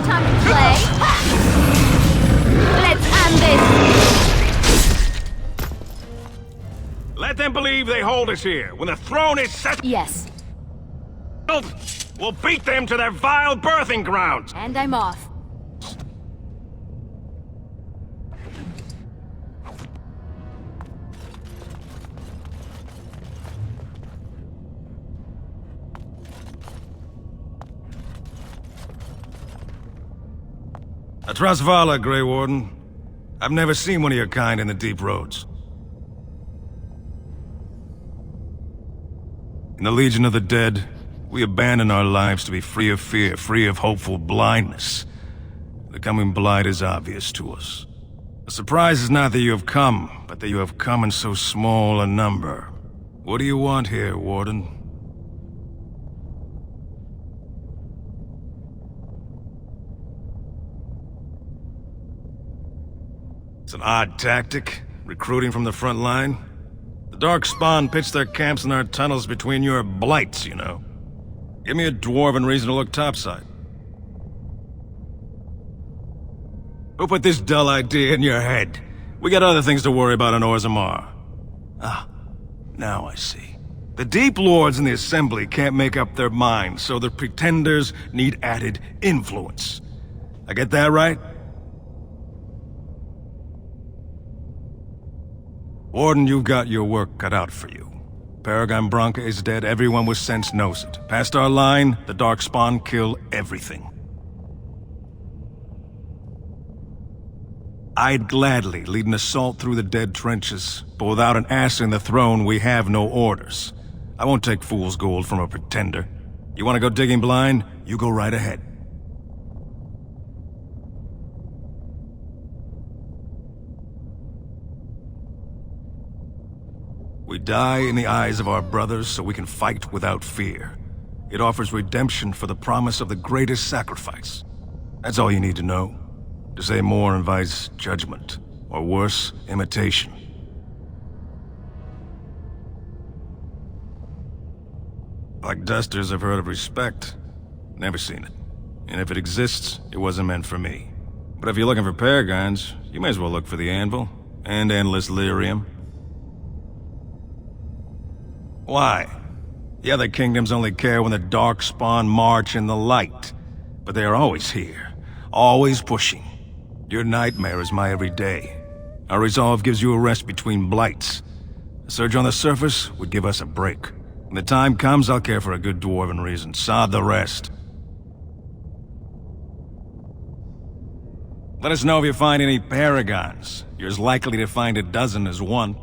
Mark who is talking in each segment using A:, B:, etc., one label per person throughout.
A: Time to play. Let's end this.
B: Let them believe they hold us here. When the throne is settled,
A: Yes,
B: we'll beat them to their vile birthing grounds.
A: and I'm off.
B: Atrasvala, Grey Warden. I've never seen one of your kind in the deep roads. In the Legion of the Dead, we abandon our lives to be free of fear, free of hopeful blindness. The coming blight is obvious to us. The surprise is not that you have come, but that you have come in so small a number. What do you want here, Warden? It's an odd tactic, recruiting from the front line. The Darkspawn pitch their camps in our tunnels between your blights, you know. Give me a dwarven reason to look topside. Who put this dull idea in your head? We got other things to worry about in Orzammar. Ah, now I see. The Deep Lords in the Assembly can't make up their minds, so the Pretenders need added influence. I get that right? Warden, you've got your work cut out for you. Paragon Branca is dead, everyone with sense knows it. Past our line, the Darkspawn kill everything. I'd gladly lead an assault through the dead trenches, but without an ass in the throne, we have no orders. I won't take fool's gold from a pretender. You want to go digging blind? You go right ahead. We die in the eyes of our brothers so we can fight without fear. It offers redemption for the promise of the greatest sacrifice. That's all you need to know. To say more invites judgment, or worse, imitation. Like dusters, I've heard of respect. Never seen it. And if it exists, it wasn't meant for me. But if you're looking for paragons, you may as well look for the Anvil, and Endless Lyrium. Why? The other kingdoms only care when the Darkspawn march in the light. But they are always here, always pushing. Your nightmare is my everyday. Our resolve gives you a rest between blights. A surge on the surface would give us a break. When the time comes, I'll care for a good dwarven reason. Sod the rest. Let us know if you find any paragons. You're as likely to find a dozen as one.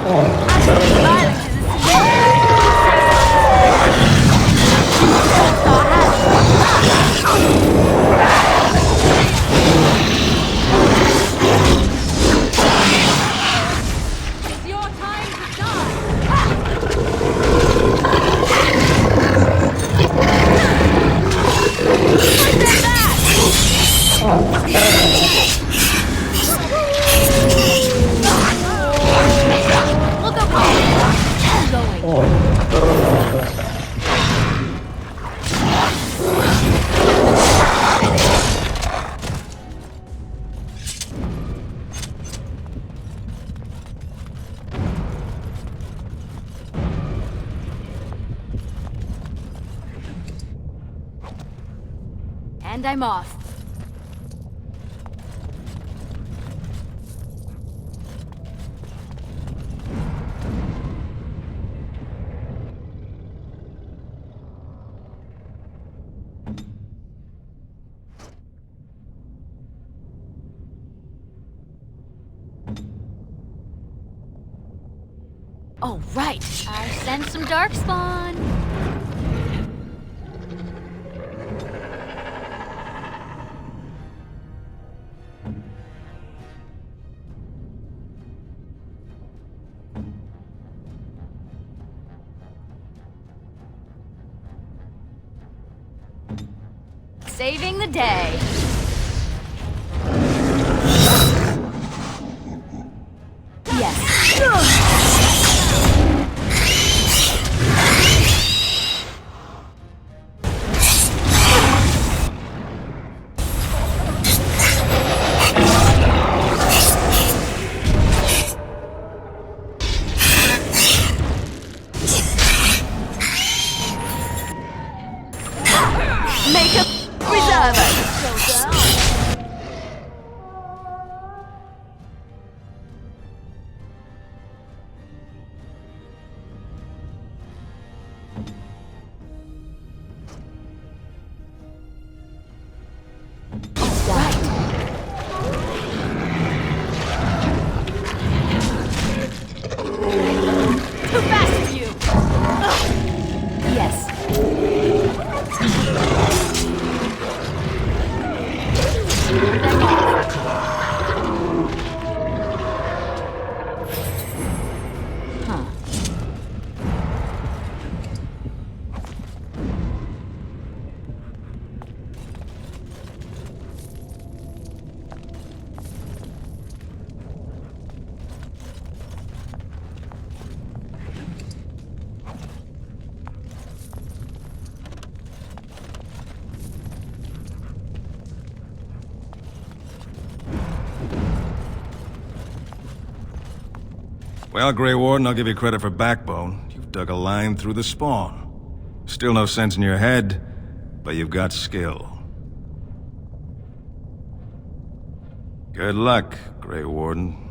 A: Violence is a It's your time to die! Look over there! I'm going. And I'm off. Oh, right. I sense some darkspawn. Saving the day. Make a preserve us. Too fast for you. Yes.
B: Well, Grey Warden, I'll give you credit for backbone. You've dug a line through the spawn. Still no sense in your head, but you've got skill. Good luck, Grey Warden.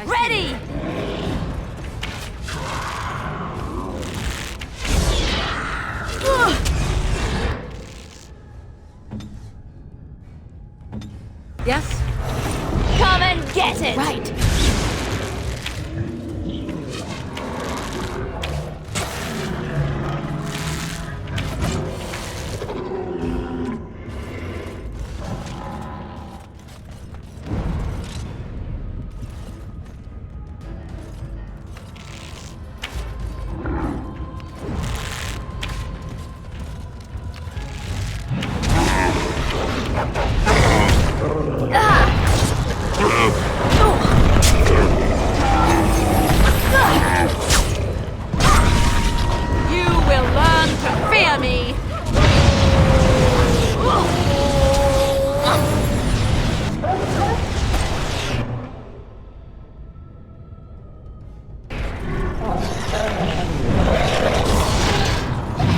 A: Ready! Yes? Come and get it! Right. You will learn to fear me!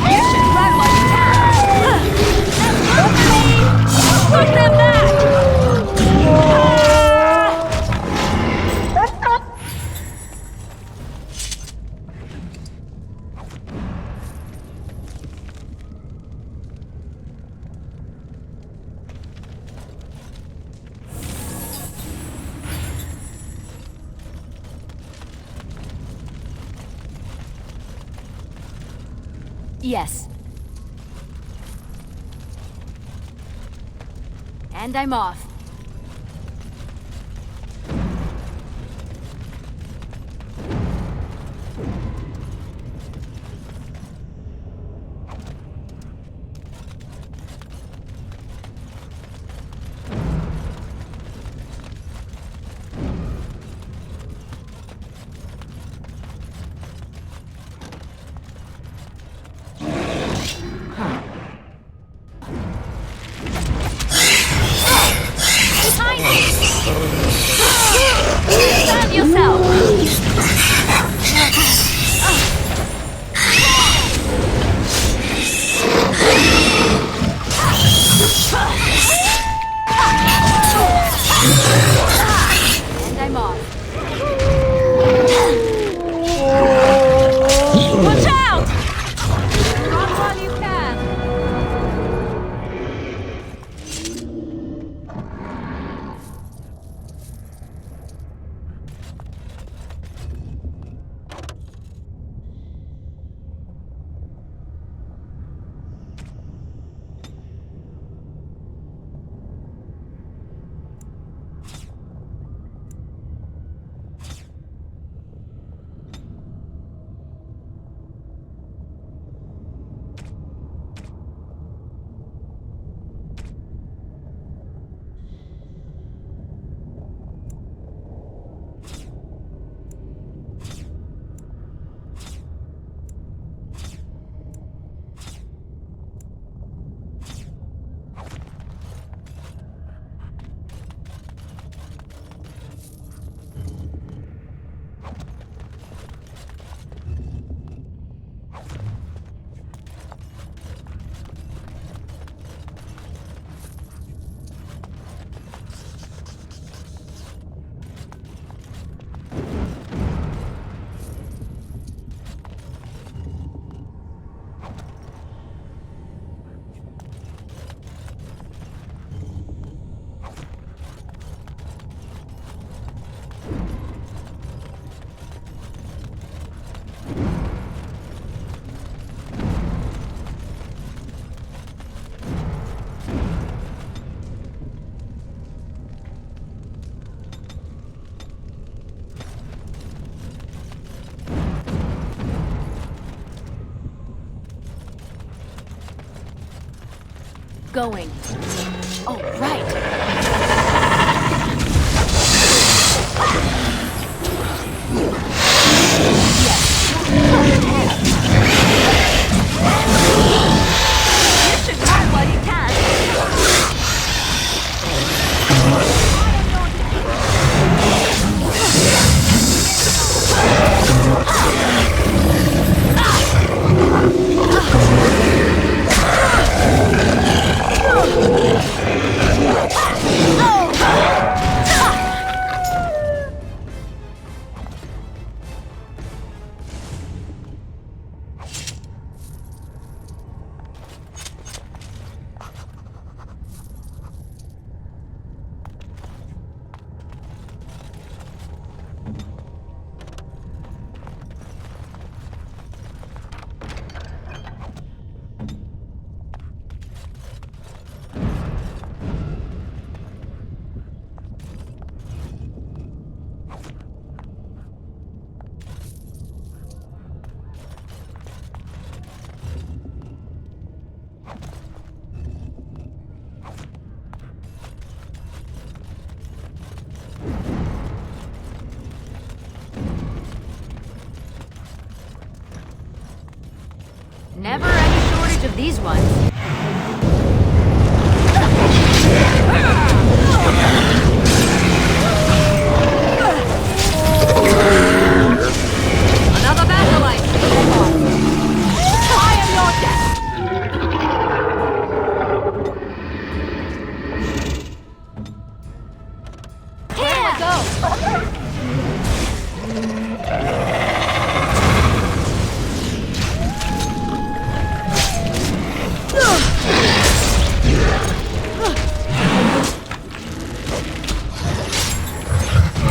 A: You should run while you can! Put them back! Yes. And I'm off. Save yourself! And I'm off. Watch out! Run while you can. Going. Oh, right. You should ones. Another battle I see. I am your death. Here we go.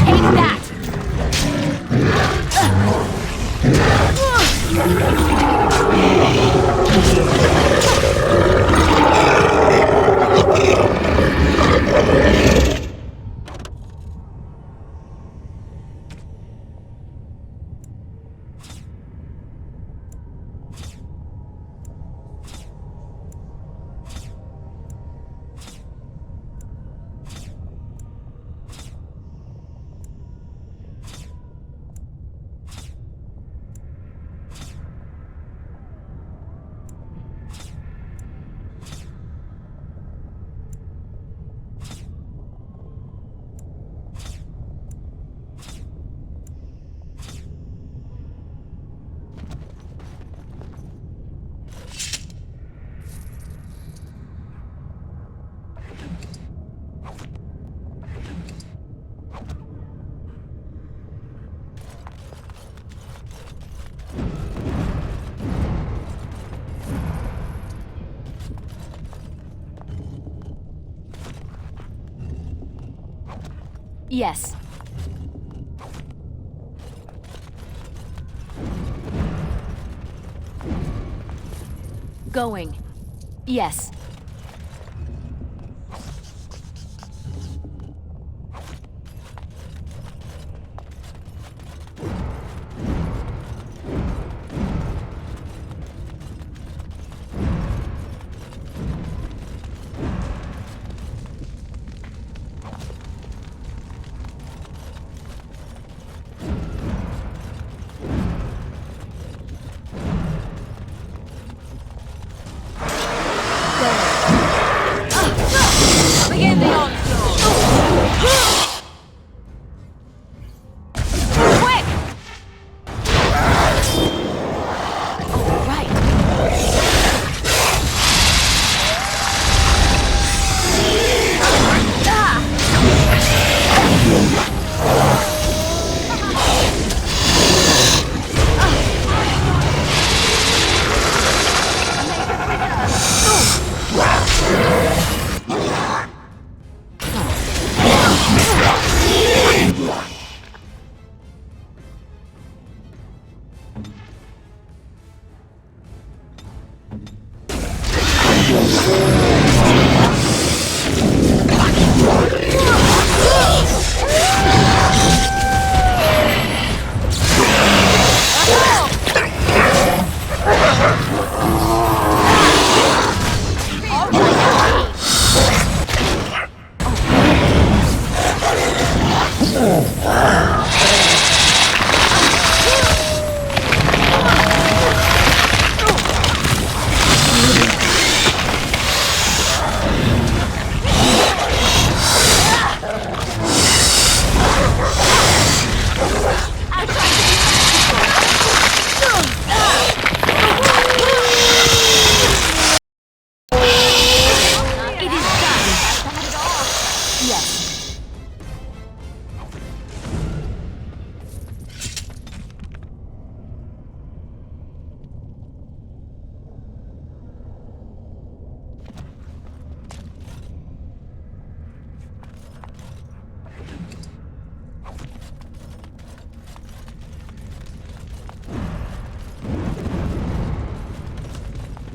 A: Take that. Yes. Going. Yes. Begin the onslaught! Quick! Right.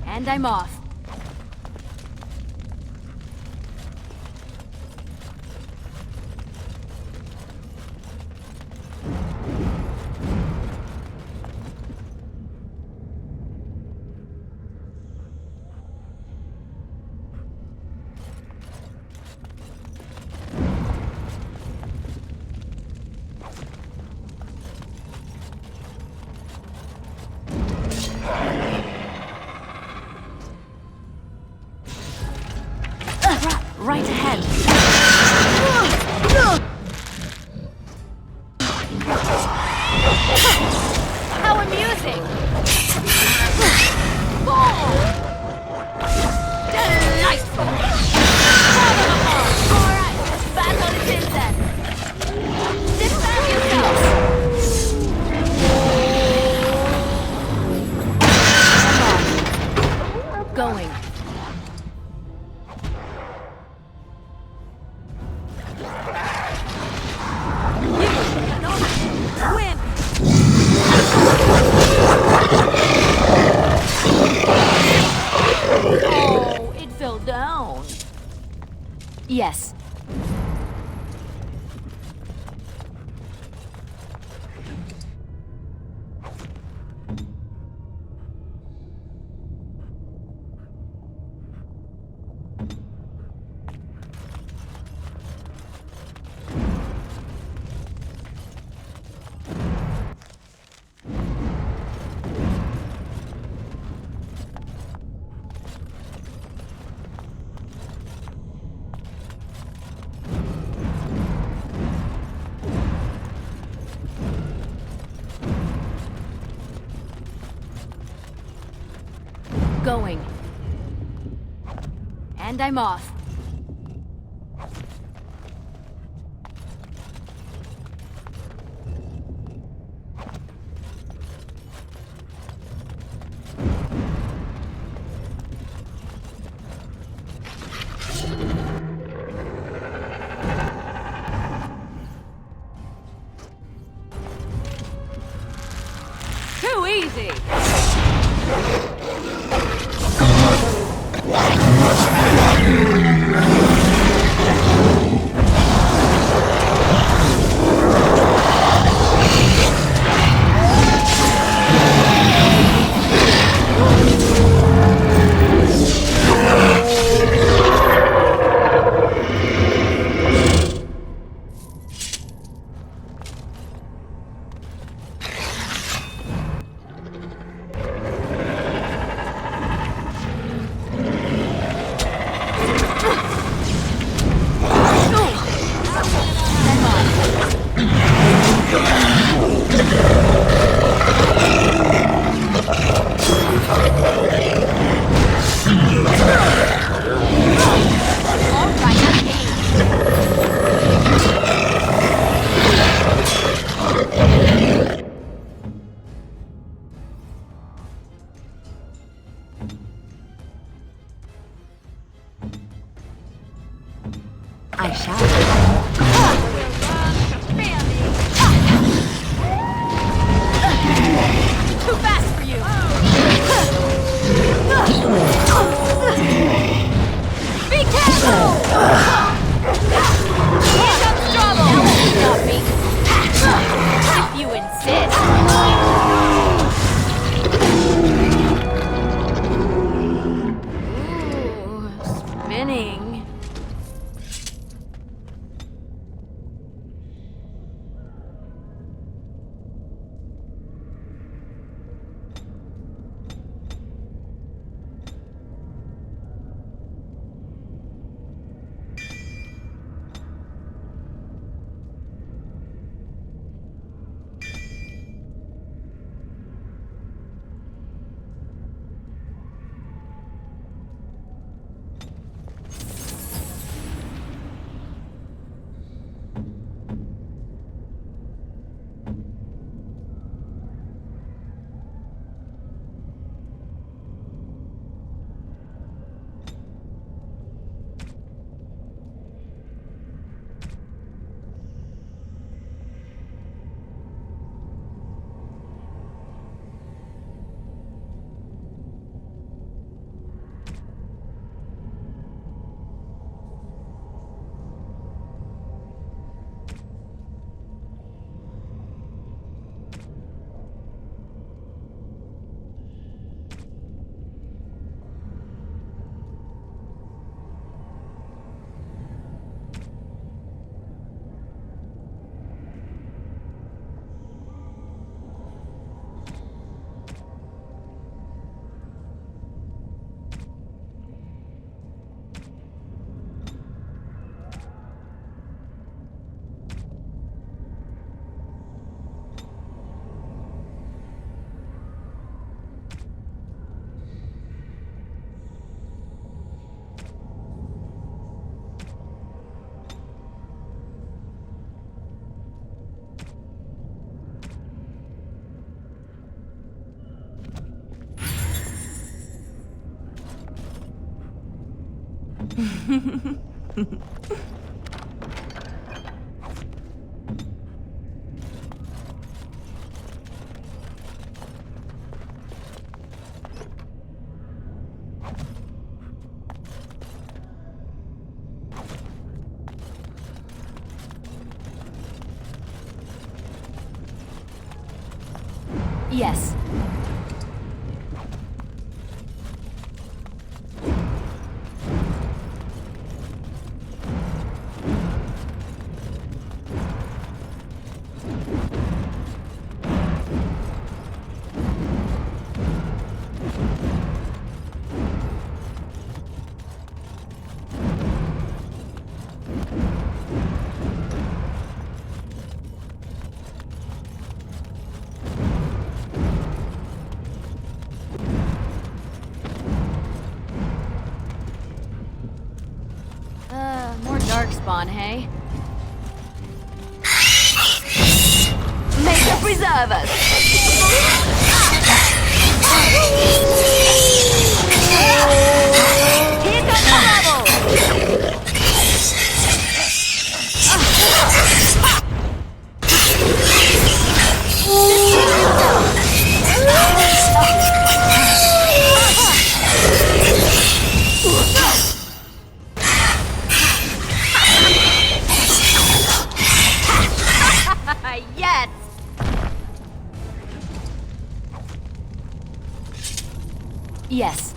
A: And I'm off. right ahead. How amusing! Ball! Delightful! Alright, back on the tin then. Dismount yourselves! Going. Win! Oh, it fell down. Yes. Going. And I'm off. Too easy! I shall. Too fast for you. Be careful! Here comes trouble. Now won't stop me. If you insist. Ooh, spinning. Yes. More darkspawn, hey? May it preserve us! Here comes the rebels! Yes! Yes.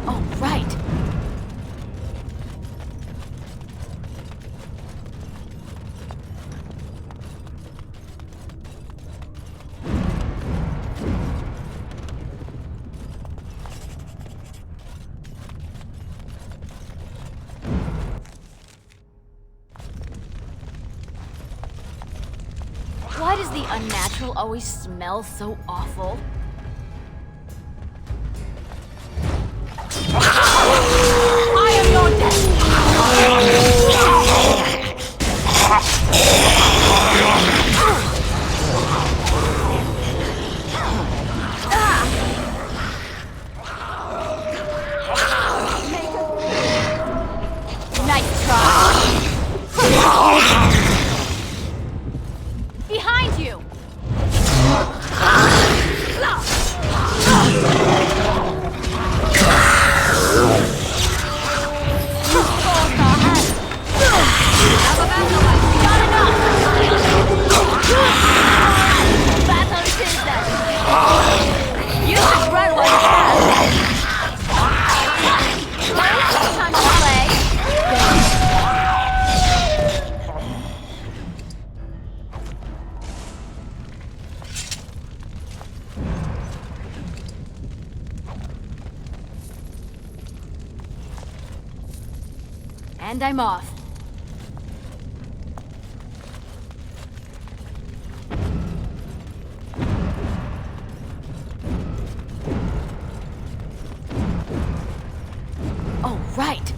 A: Oh, right. Why does the unnatural always smell so awful? I am your Nice try. Behind you! Battle season! You should run while you can! Time to play! And I'm off. Oh, right.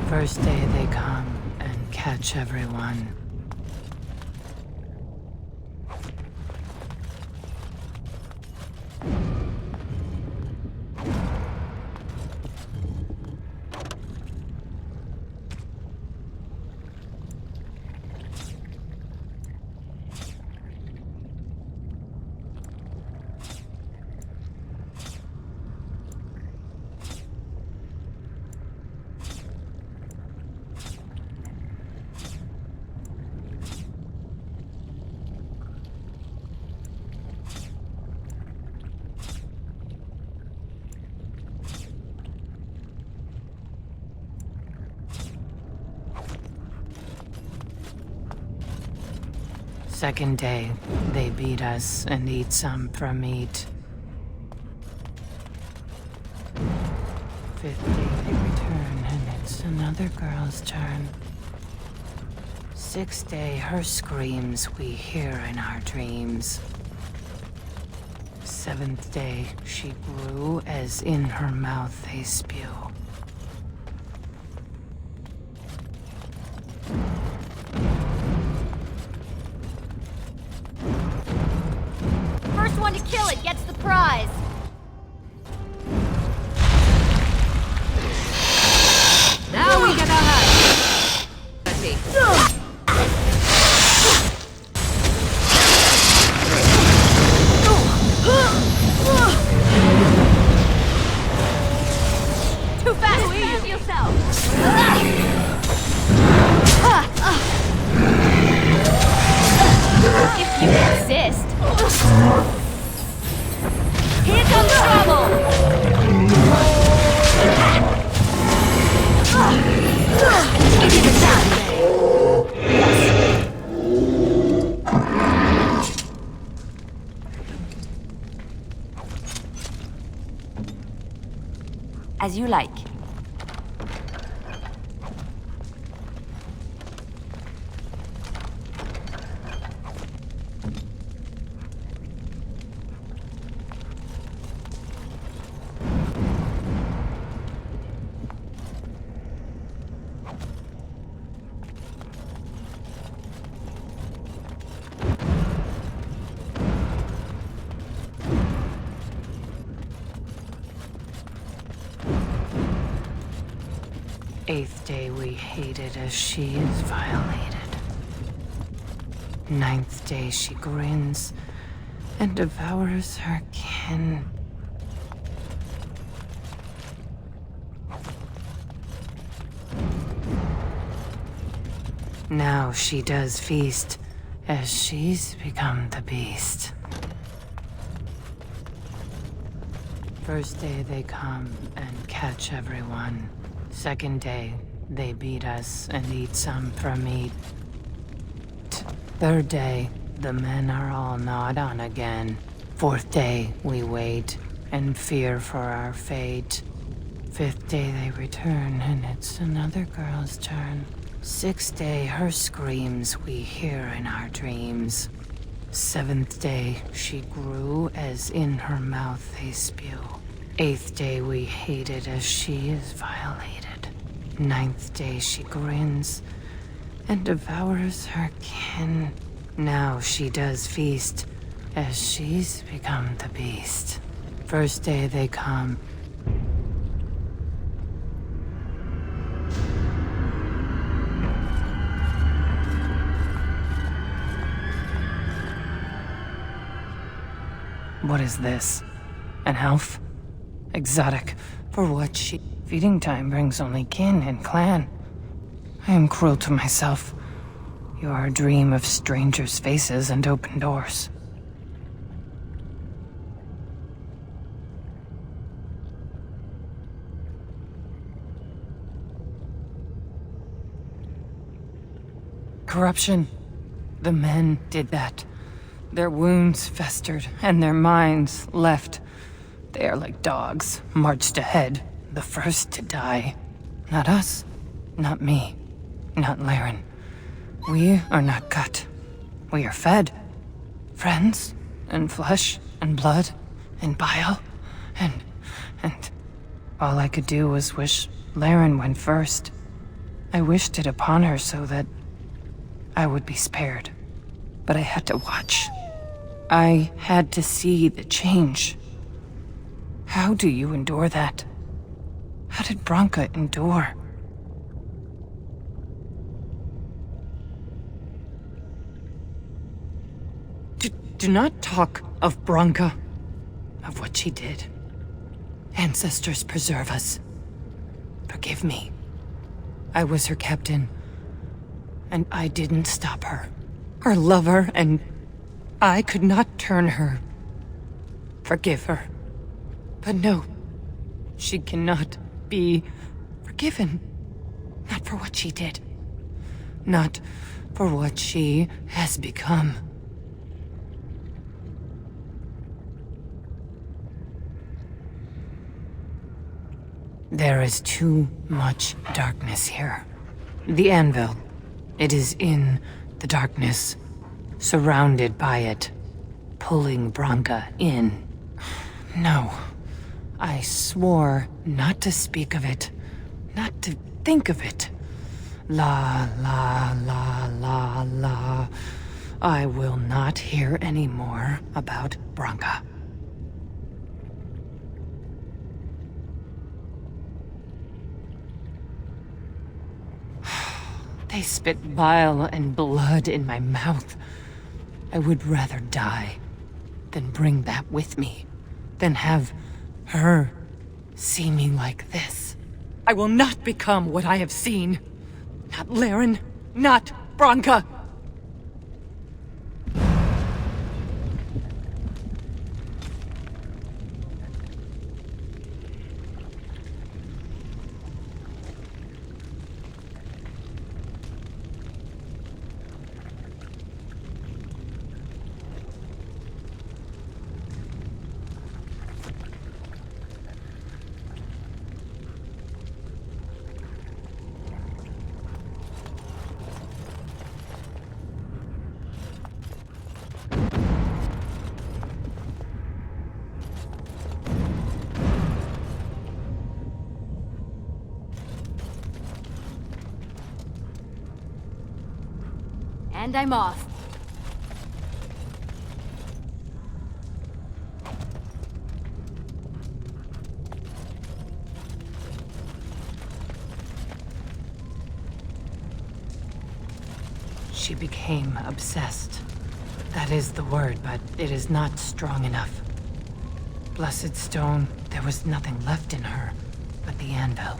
C: First day they come and catch everyone. Second day, they beat us and eat some from meat. Fifth day, they return and it's another girl's turn. Sixth day, her screams we hear in our dreams. Seventh day, she grew as in her mouth they spew.
A: First one to kill it gets the prize.
D: Now we get a hug. Let's see.
A: Too fast for you. Yourself. If you insist. Here comes trouble. It is a Saturday. As you like.
C: Eighth day, we hated as she is violated. Ninth day, she grins and devours her kin. Now she does feast as she's become the beast. First day, they come and catch everyone. Second day, they beat us and eat some from meat. Third day, the men are all gnawed on again. Fourth day, we wait and fear for our fate. Fifth day, they return and it's another girl's turn. Sixth day, her screams we hear in our dreams. Seventh day, she grew as in her mouth they spew. Eighth day, we hated as she is violated. Ninth day, she grins and devours her kin. Now she does feast as she's become the beast. First day they come. What is this? An elf? Exotic. For what she... Feeding time brings only kin and clan. I am cruel to myself. You are a dream of strangers' faces and open doors. Corruption. The men did that. Their wounds festered, and their minds left. They are like dogs, marched ahead, the first to die. Not us, not me, not Laren. We are not cut. We are fed. Friends, and flesh, and blood, and bile, and all I could do was wish Laren went first. I wished it upon her so that I would be spared. But I had to watch. I had to see the change. How do you endure that? How did Branka endure? Do not talk of Branka, of what she did. Ancestors preserve us. Forgive me. I was her captain, and I didn't stop her. Her lover, and I could not turn her. Forgive her. But no, she cannot be forgiven. Not for what she did. Not for what she has become. There is too much darkness here. The anvil, it is in the darkness, surrounded by it, pulling Branka in. No, I swore not to speak of it, not to think of it. La, la, la, la, la. I will not hear any more about Branka. They spit bile and blood in my mouth. I would rather die than bring that with me, than have her see me like this. I will not become what I have seen. Not Laren, not Branka.
D: And I'm off.
C: She became obsessed. That is the word, but it is not strong enough. Blessed stone, there was nothing left in her but the anvil.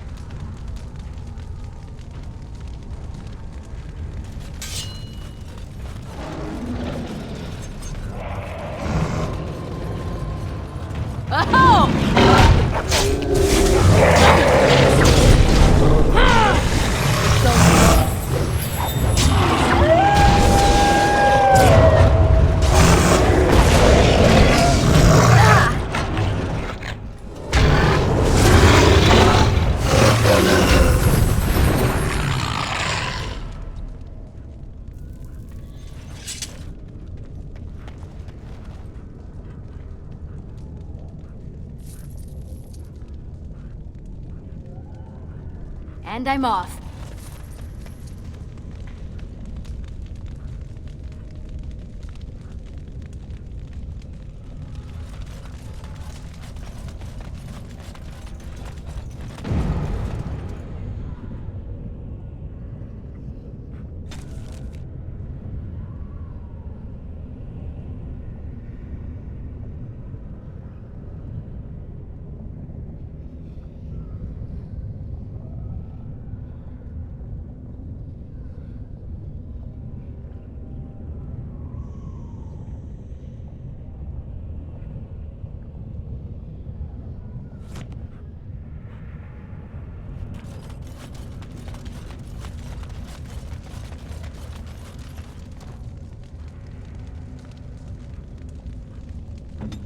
D: And I'm off.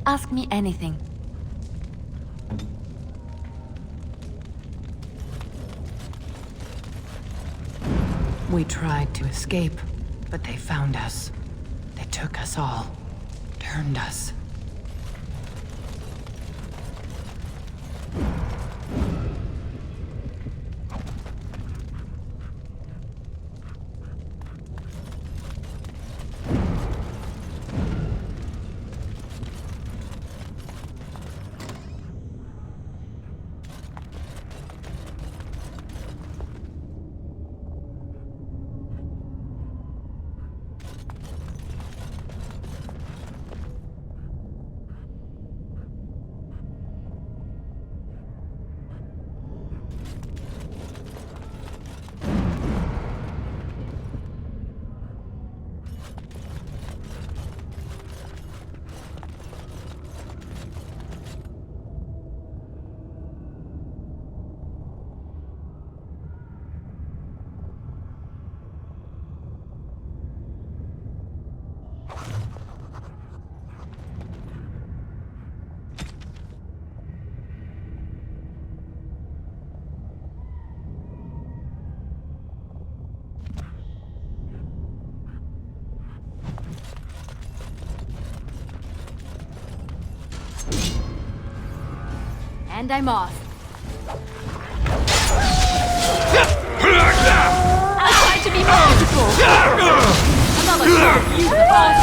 E: Ask me anything.
C: We tried to escape, but they found us. They took us all, turned us.
D: And I'm off.
A: I'll try to be merciful.
D: Another shot. You survived.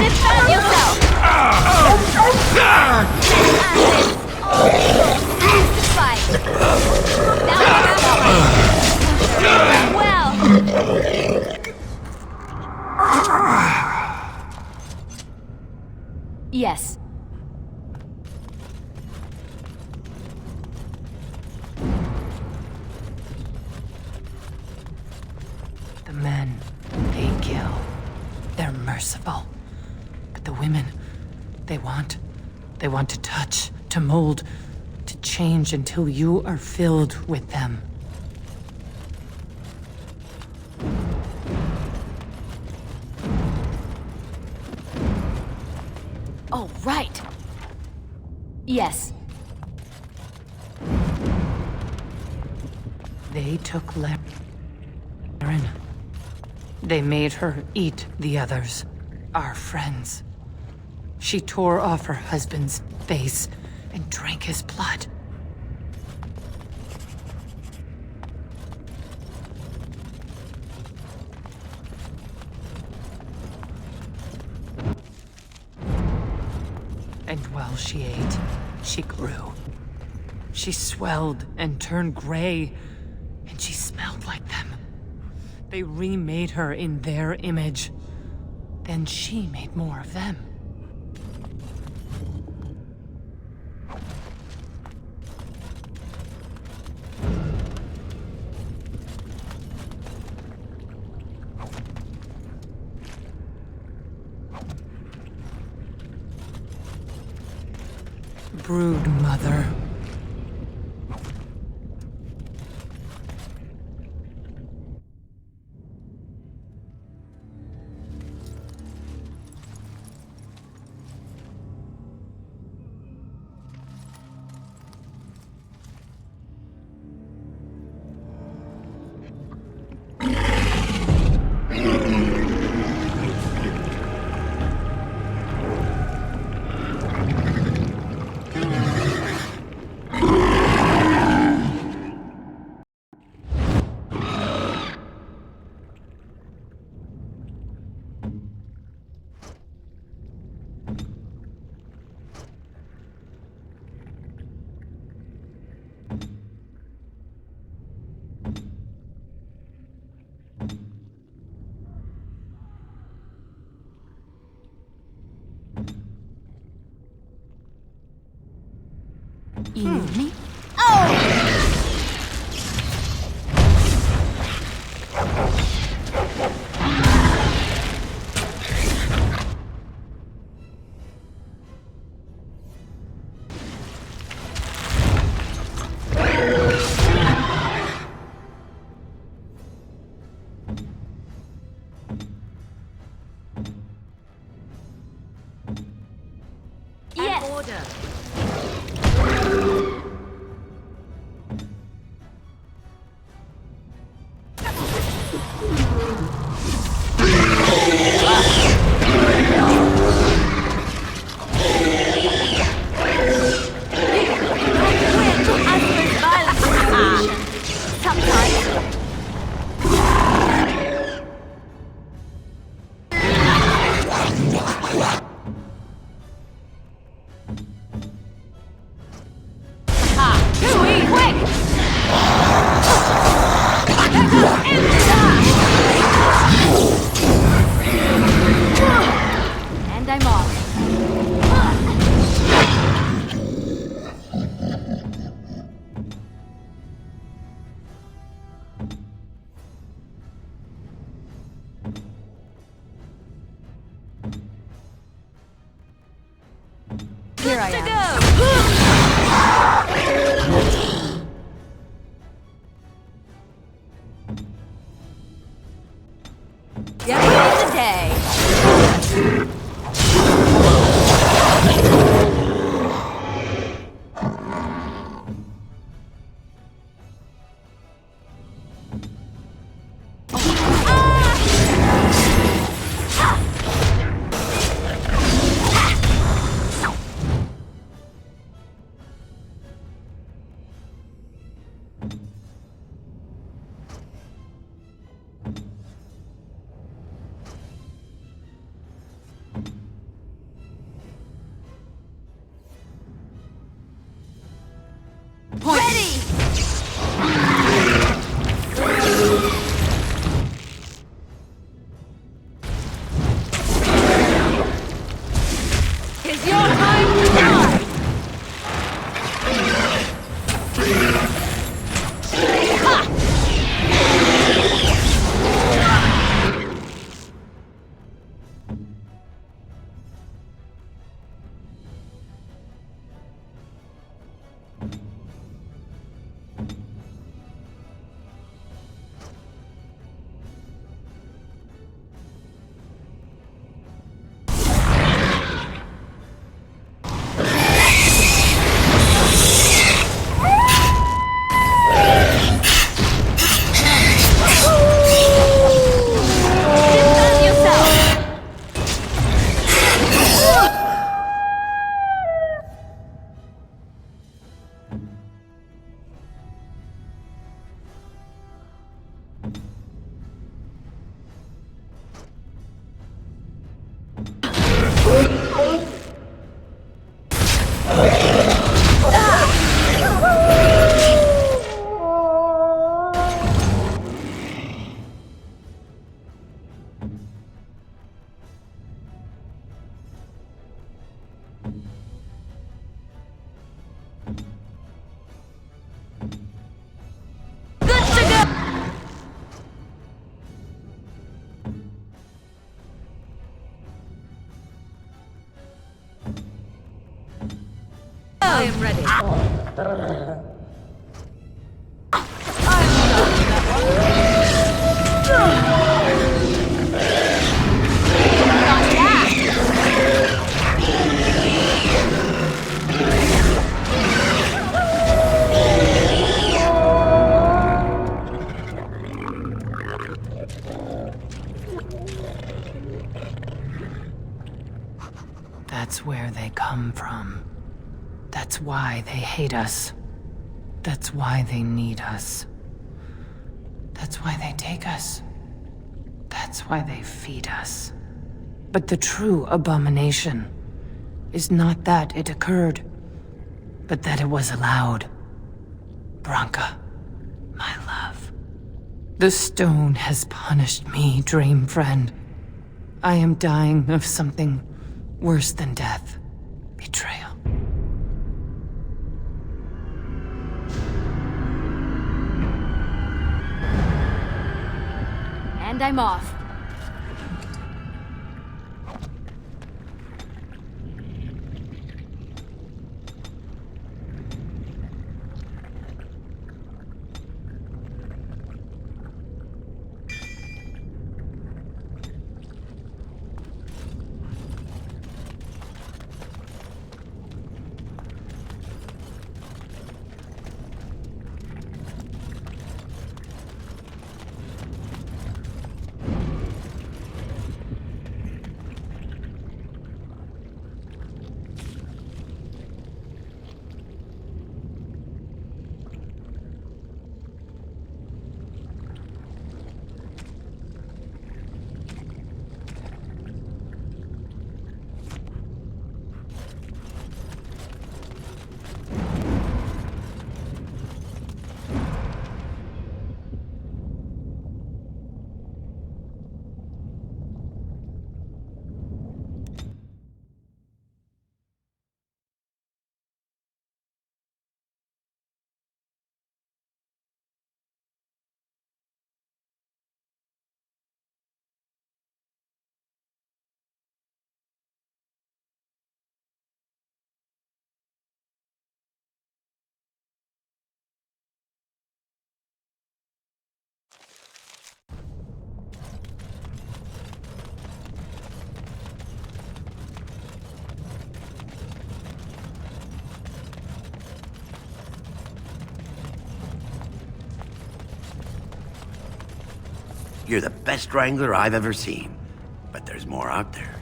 A: Defend yourself.
D: Fight.
A: Well.
D: Yes.
C: The men, they kill. They're merciful. But the women, they want to touch, to mold, to change until you are filled with them.
D: Oh, right. Yes.
C: They took Laren. They made her eat the others, our friends. She tore off her husband's face and drank his blood. And while she ate, she grew. She swelled and turned gray, and she smelled like them. They remade her in their image. Then she made more of them. Brood mother.
D: You need me?
A: Yes.
D: An order. And I'm off. Here I am.
A: Get ready today. Ready! It's your time to die! Defend yourself! Good to go!
D: I am ready.
C: That's where they come from. That's why they hate us. That's why they need us. That's why they take us. That's why they feed us. But the true abomination is not that it occurred, but that it was allowed. Branka, my love. The stone has punished me, dream friend. I am dying of something worse than death. Betrayal.
A: And I'm off.
F: You're the best wrangler I've ever seen. But there's more out there.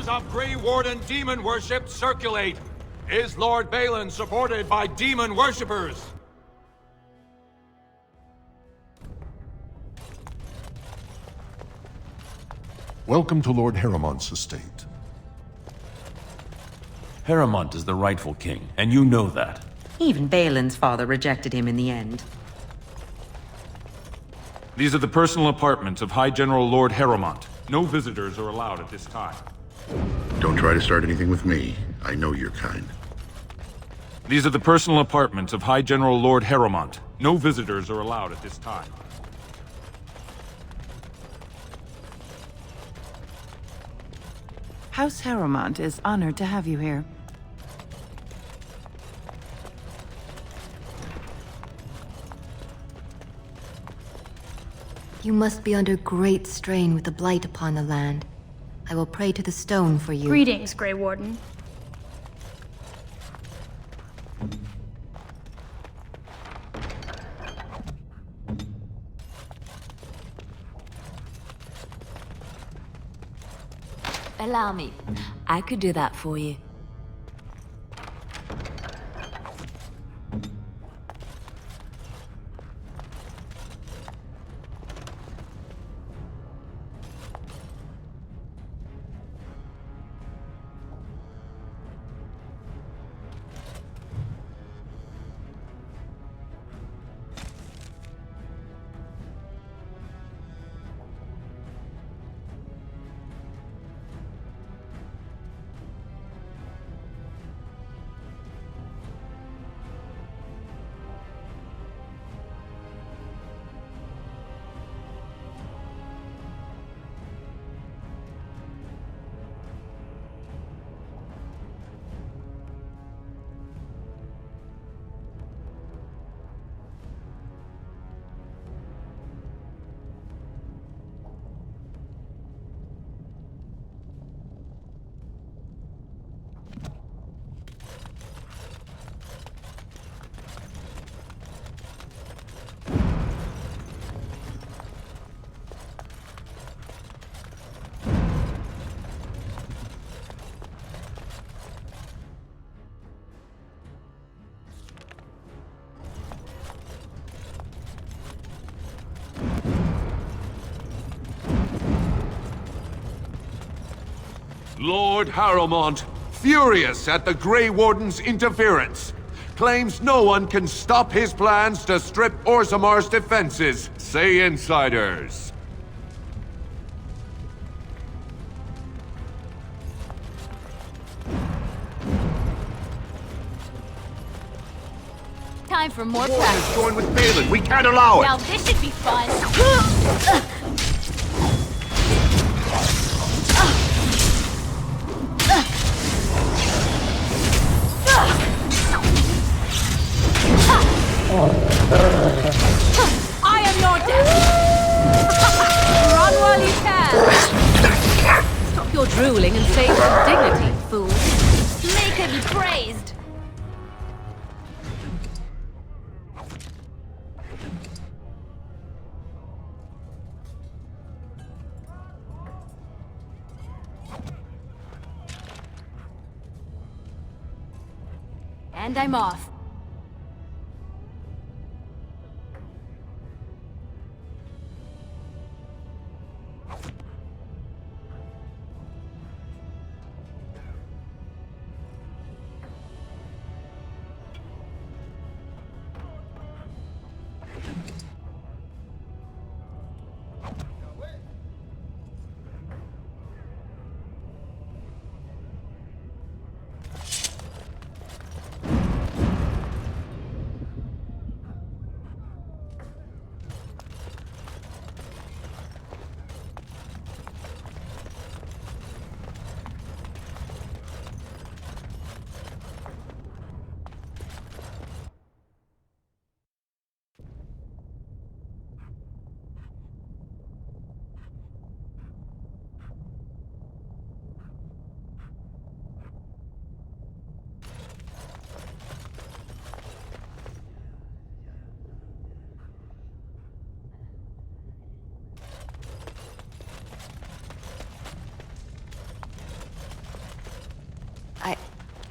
G: Rumors of Grey Warden demon worship circulate. Is Lord Balin supported by demon worshippers?
H: Welcome to Lord Harriman's estate.
I: Harrimont is the rightful king, and you know that.
J: Even Balin's father rejected him in the end.
G: These are the personal apartments of High General Lord Harrimont. No visitors are allowed at this time.
K: Don't try to start anything with me. I know your kind.
G: These are the personal apartments of High General Lord Harrimont. No visitors are allowed at this time.
C: House Harrimont is honored to have you here.
L: You must be under great strain with the blight upon the land. I will pray to the stone for you.
A: Greetings, Grey Warden.
E: Allow me. I could do that for you.
G: Lord Harrimont, furious at the Grey Warden's interference, claims no one can stop his plans to strip Orzamar's defenses, say insiders.
A: Time for more
K: Warden
A: practice.
K: is joined with Balin. We can't allow it.
A: Now this should be fun. I am your death! Run while you can!
D: Stop your drooling and save some dignity, fool.
A: Make her be praised! And I'm off.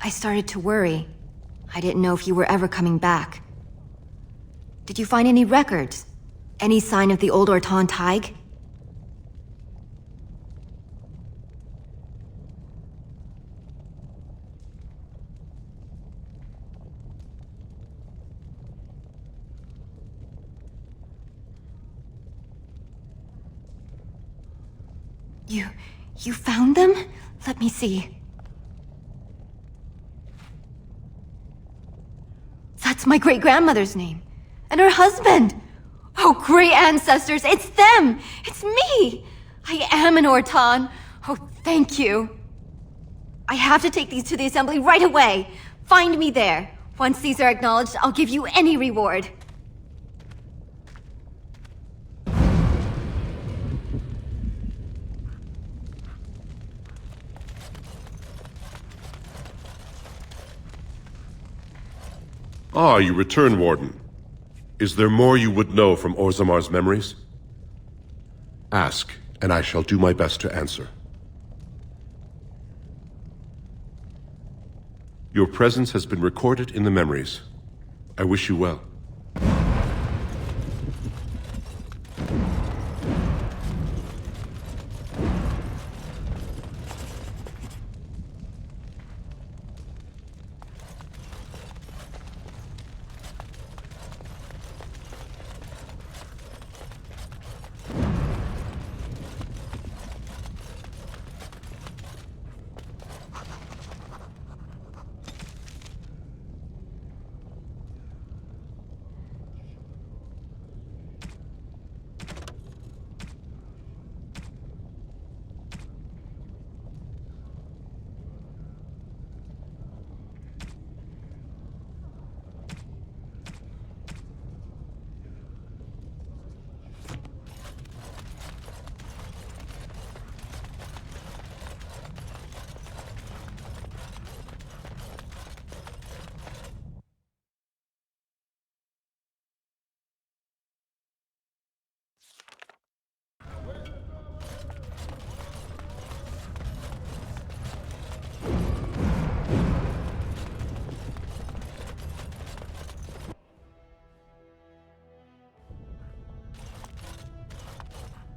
L: I started to worry. I didn't know if you were ever coming back. Did you find any records? Any sign of the old Orton Tig? You found them? Let me see. That's my great-grandmother's name. And her husband! Oh, great ancestors, it's them! It's me! I am an Orton. Oh, thank you. I have to take these to the assembly right away. Find me there. Once these are acknowledged, I'll give you any reward.
M: Ah, you return, Warden. Is there more you would know from Orzamar's memories? Ask, and I shall do my best to answer. Your presence has been recorded in the memories. I wish you well.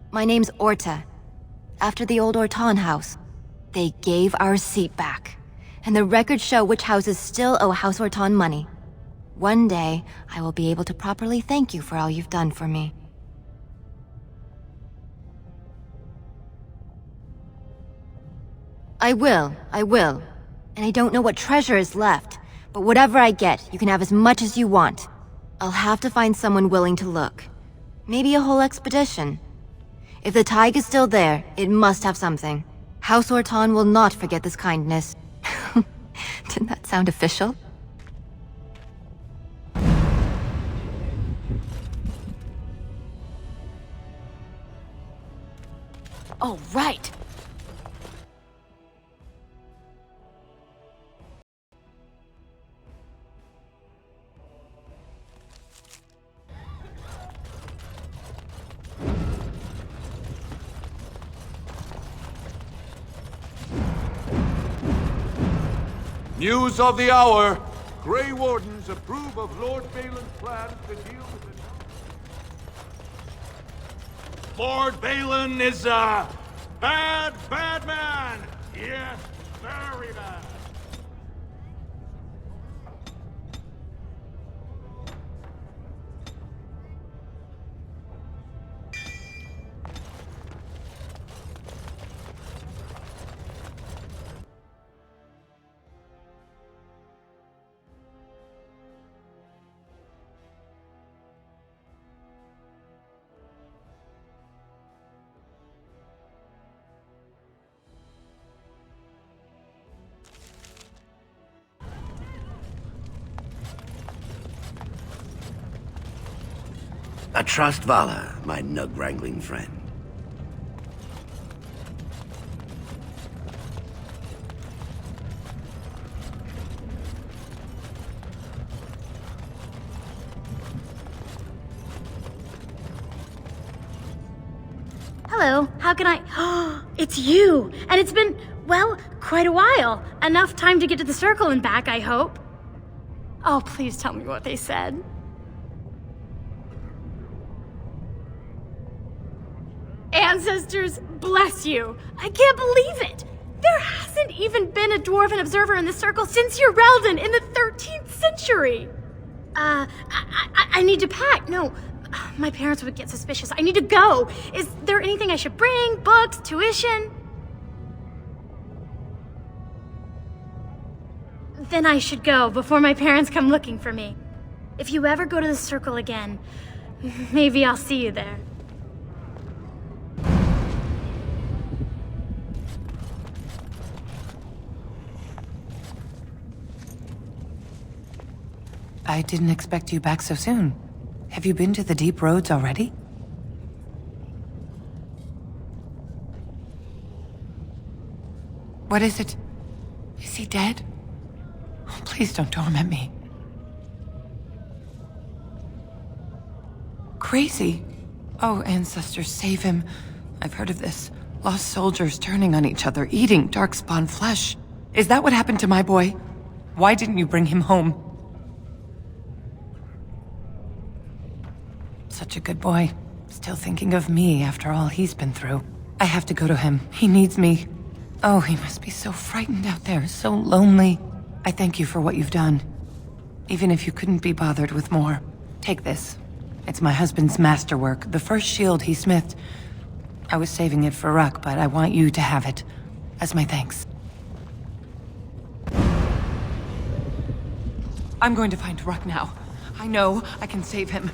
L: My name's Orta. After the old Orton house, they gave our seat back. And the records show which houses still owe House Orton money. One day, I will be able to properly thank you for all you've done for me. I will. And I don't know what treasure is left, but whatever I get, you can have as much as you want. I'll have to find someone willing to look. Maybe a whole expedition. If the Tig is still there, it must have something. House Orton will not forget this kindness. Didn't that sound official?
A: Oh, right!
G: News of the hour! Grey Wardens approve of Lord Balin's plan to deal with it.
N: Lord Balin is a bad man! Yes, very bad.
F: A trust Vala, my nug-wrangling friend.
O: Hello, how can I... It's you! And it's been Well, quite a while. Enough time to get to the circle and back, I hope. Oh, please tell me what they said. Ancestors, bless you. I can't believe it. There hasn't even been a dwarven observer in the circle since Urelden in the 13th century. I need to pack. No, my parents would get suspicious. I need to go. Is there anything I should bring? Books? Tuition? Then I should go before my parents come looking for me. If you ever go to the circle again, maybe I'll see you there.
C: I didn't expect you back so soon. Have you been to the deep roads already? What is it? Is he dead? Oh, please don't torment me. Crazy. Oh, ancestors, save him. I've heard of this. Lost soldiers turning on each other, eating darkspawn flesh. Is that what happened to my boy? Why didn't you bring him home? Such a good boy. Still thinking of me after all he's been through. I have to go to him. He needs me. Oh, he must be so frightened out there, so lonely. I thank you for what you've done. Even if you couldn't be bothered with more. Take this. It's my husband's masterwork, the first shield he smithed. I was saving it for Ruck, but I want you to have it. As my thanks. I'm going to find Ruck now. I know I can save him.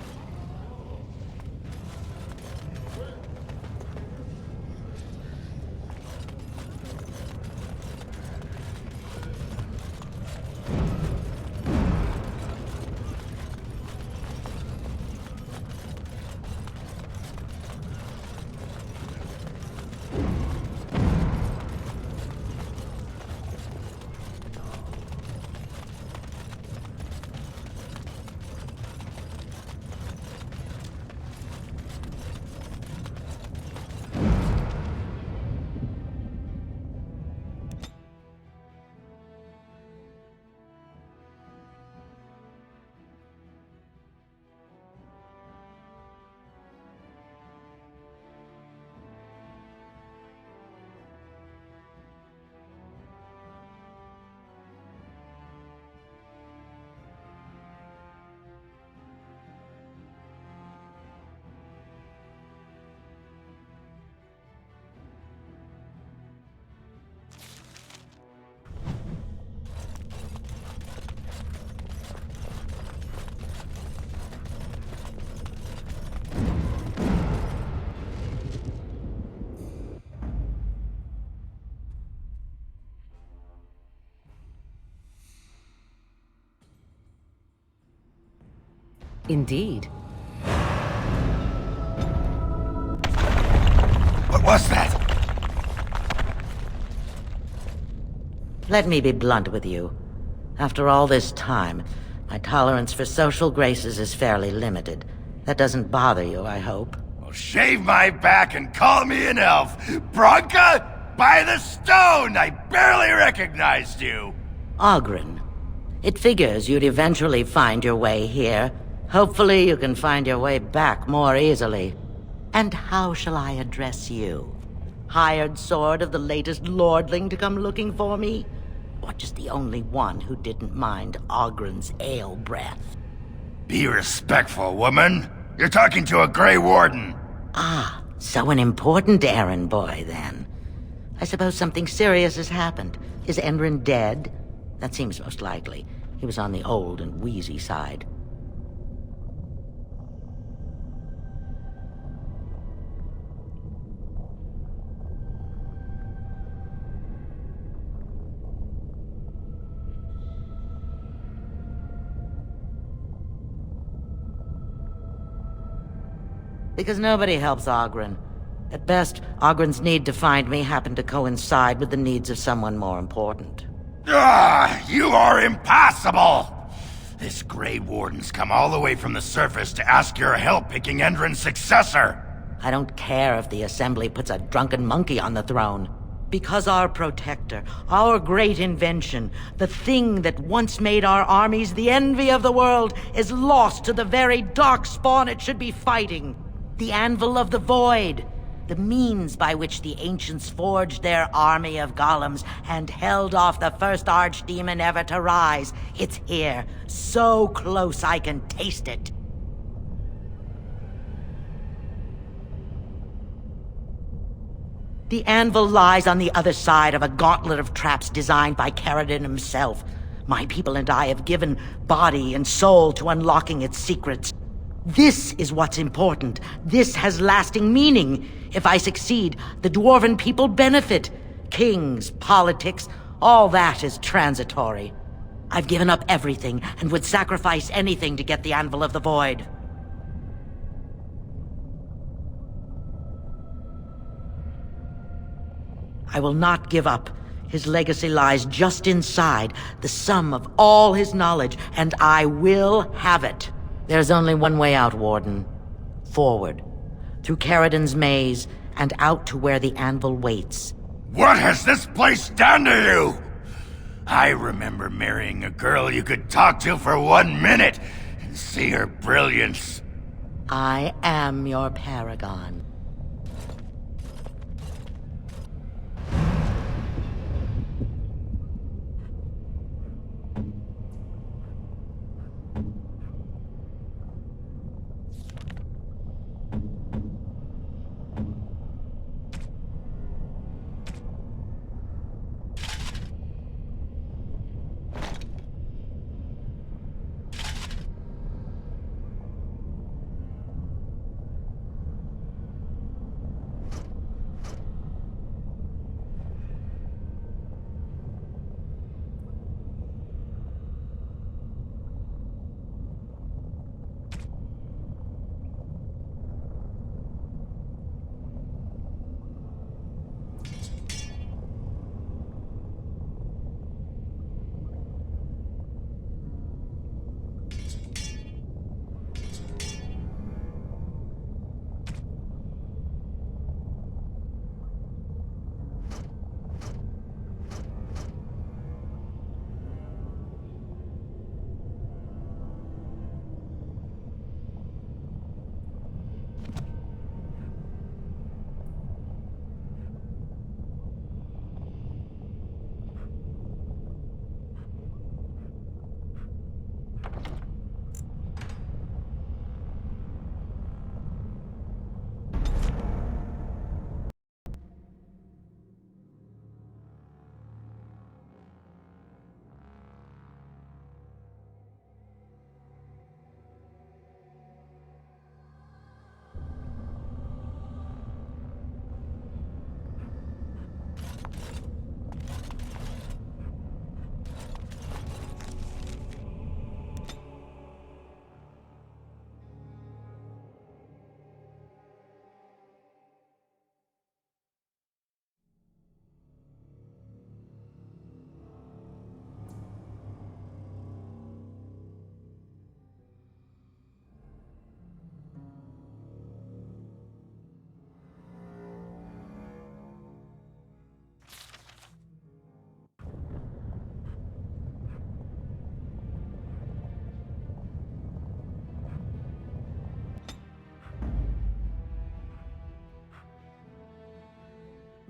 J: Indeed.
F: What was that?
P: Let me be blunt with you. After all this time, my tolerance for social graces is fairly limited. That doesn't bother you, I hope.
F: Well, shave my back and call me an elf. Bronca, by the stone! I barely recognized you.
P: Oghren. It figures you'd eventually find your way here. Hopefully you can find your way back more easily. And how shall I address you? Hired sword of the latest lordling to come looking for me? Or just the only one who didn't mind Oghren's ale breath?
F: Be respectful, woman. You're talking to a Grey Warden.
P: Ah, so an important errand boy, then. I suppose something serious has happened. Is Endrin dead? That seems most likely. He was on the old and wheezy side. Because nobody helps Oghren. At best, Oghren's need to find me happened to coincide with the needs of someone more important.
F: Ah, you are impossible! This Grey Warden's come all the way from the surface to ask your help picking Endrin's successor.
P: I don't care if the Assembly puts a drunken monkey on the throne. Because our protector, our great invention, the thing that once made our armies the envy of the world, is lost to the very darkspawn it should be fighting. The Anvil of the Void. The means by which the ancients forged their army of golems and held off the first archdemon ever to rise. It's here, so close I can taste it. The anvil lies on the other side of a gauntlet of traps designed by Caradon himself. My people and I have given body and soul to unlocking its secrets. This is what's important. This has lasting meaning. If I succeed, the Dwarven people benefit. Kings, politics, all that is transitory. I've given up everything and would sacrifice anything to get the Anvil of the Void. I will not give up. His legacy lies just inside, the sum of all his knowledge, and I will have it. There's only one way out, Warden. Forward. Through Caradon's maze, and out to where the anvil waits.
F: What has this place done to you? I remember marrying a girl you could talk to for 1 minute and see her brilliance.
P: I am your paragon.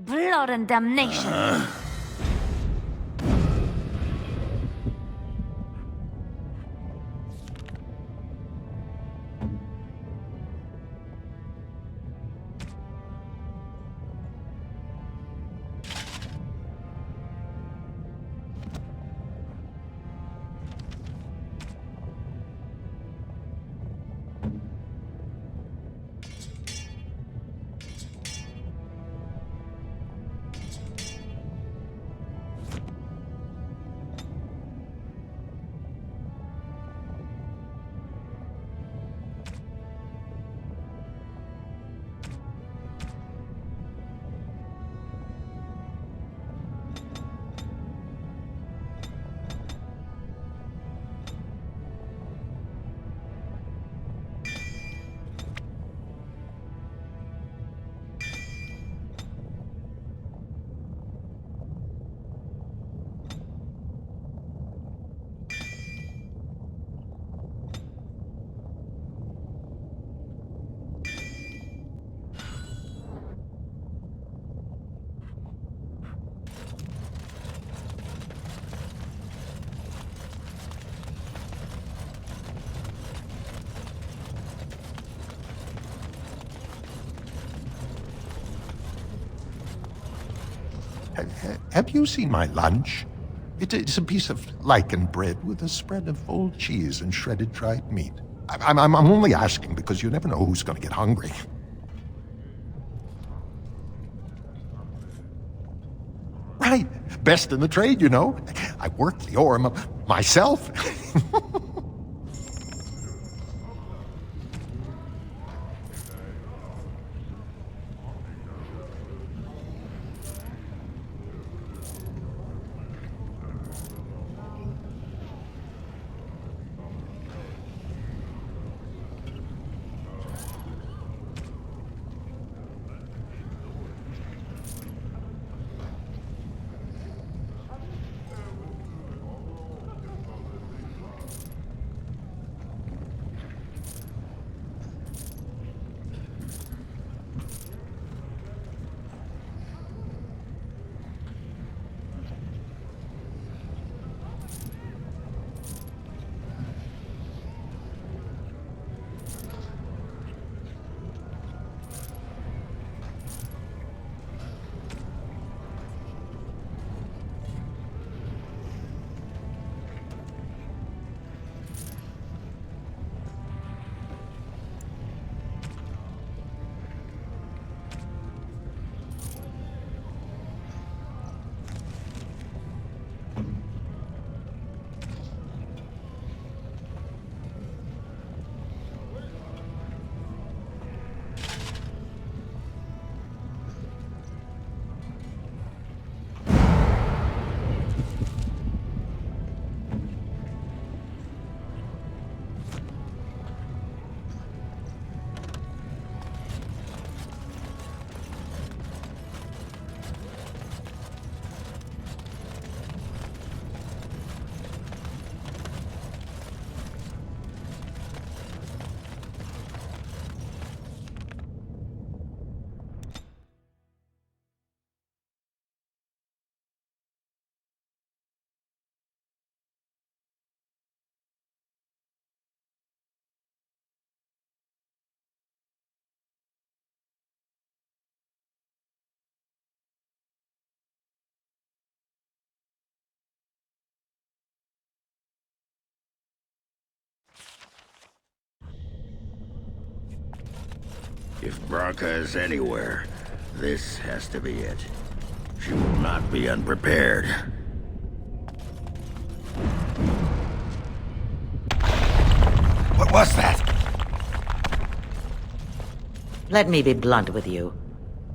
E: Blood and damnation.
H: Have you seen my lunch? It's a piece of lichen bread with a spread of old cheese and shredded dried meat. I'm only asking because you never know who's going to get hungry. Right. Best in the trade, you know. I worked the ore myself.
F: If Branka is anywhere, this has to be it. She will not be unprepared. What was that?
P: Let me be blunt with you.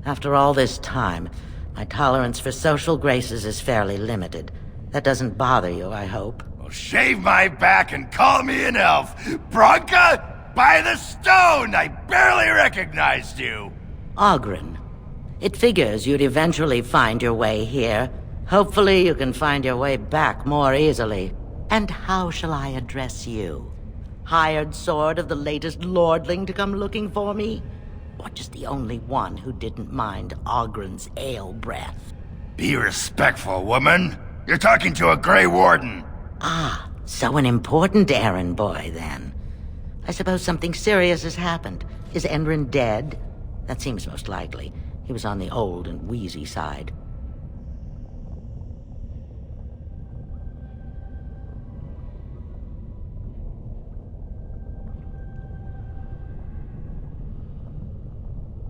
P: After all this time, my tolerance for social graces is fairly limited. That doesn't bother you, I hope.
F: Well, shave my back and call me an elf. Branka? By the stone! I barely recognized you!
P: Oghren. It figures you'd eventually find your way here. Hopefully you can find your way back more easily. And how shall I address you? Hired sword of the latest lordling to come looking for me? Or just the only one who didn't mind Oghren's ale breath?
F: Be respectful, woman. You're talking to a Grey Warden.
P: Ah, so an important errand boy, then. I suppose something serious has happened. Is Endrin dead? That seems most likely. He was on the old and wheezy side.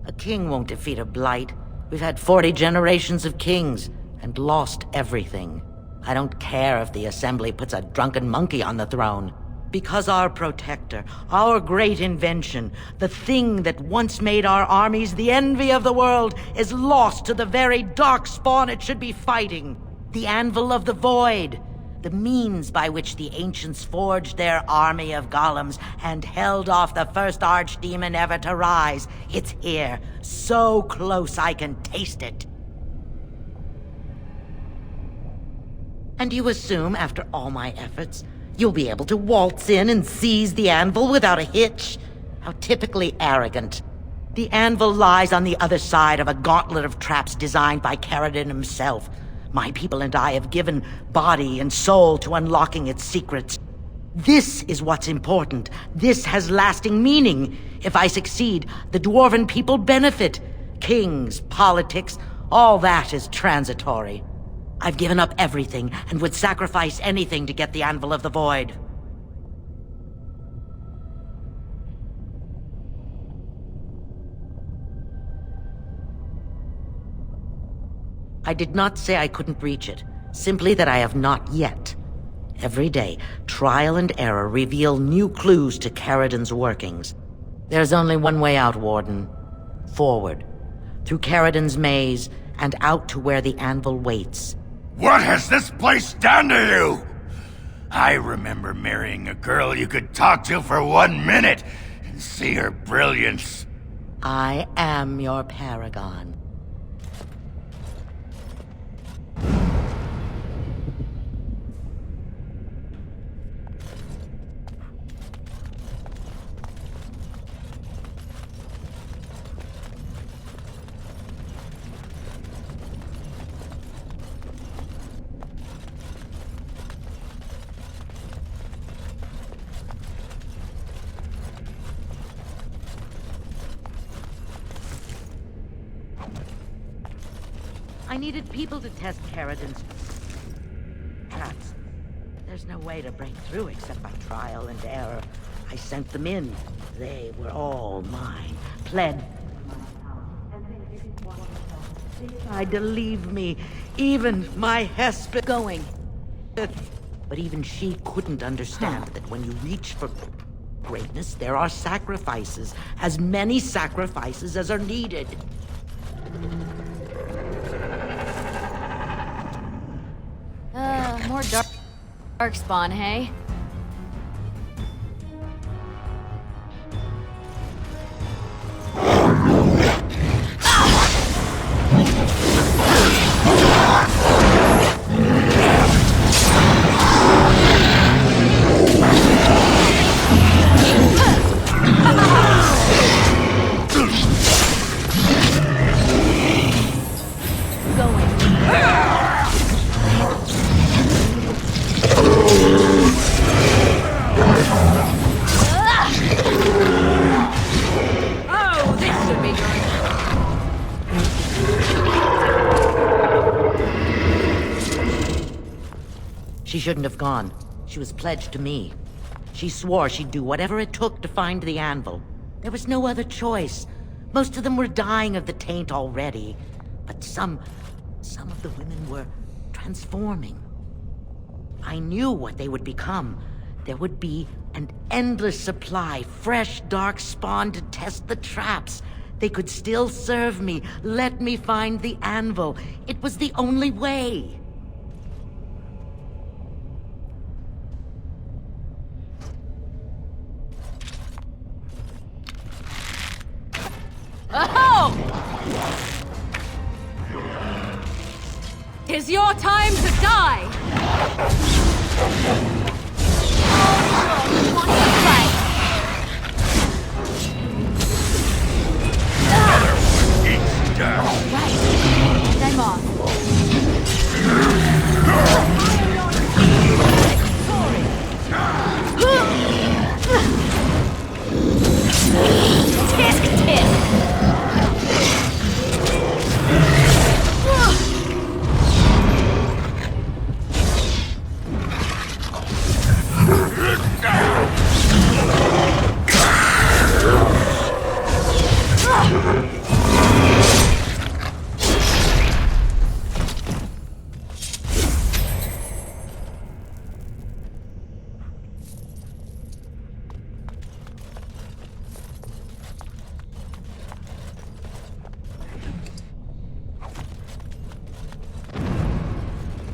P: A king won't defeat a blight. We've had 40 generations of kings, and lost everything. I don't care if the Assembly puts a drunken monkey on the throne. Because our protector, our great invention, the thing that once made our armies the envy of the world, is lost to the very darkspawn it should be fighting. The Anvil of the Void. The means by which the ancients forged their army of golems and held off the first archdemon ever to rise. It's here, so close I can taste it. And you assume, after all my efforts, you'll be able to waltz in and seize the anvil without a hitch? How typically arrogant. The anvil lies on the other side of a gauntlet of traps designed by Caradon himself. My people and I have given body and soul to unlocking its secrets. This is what's important. This has lasting meaning. If I succeed, the Dwarven people benefit. Kings, politics, All that is transitory. I've given up everything and would sacrifice anything to get the Anvil of the Void. I did not say I couldn't reach it, simply that I have not yet. Every day, trial and error reveal new clues to Caridin's workings. There's only one way out, Warden. Forward. Through Caridin's maze, and out to where the Anvil waits.
F: What has this place done to you? I remember marrying a girl you could talk to for 1 minute and see her brilliance.
P: I am your paragon. I needed people to test Caridin's traps. There's no way to break through except by trial and error. I sent them in. They were all mine. Pled. They tried to leave me. Even my Hesper going. But even she couldn't understand that when you reach for greatness, there are sacrifices. As many sacrifices as are needed.
A: More dark spawn, hey?
P: She shouldn't have gone. She was pledged to me. She swore she'd do whatever it took to find the Anvil. There was no other choice. Most of them were dying of the taint already. But some of the women were transforming. I knew what they would become. There would be an endless supply, fresh dark spawn to test the traps. They could still serve me, let me find the Anvil. It was the only way.
A: Oh! 'Tis your time to die! Oh, want to fight?
F: It's down.
A: Right. I'm off. Tisk tisk!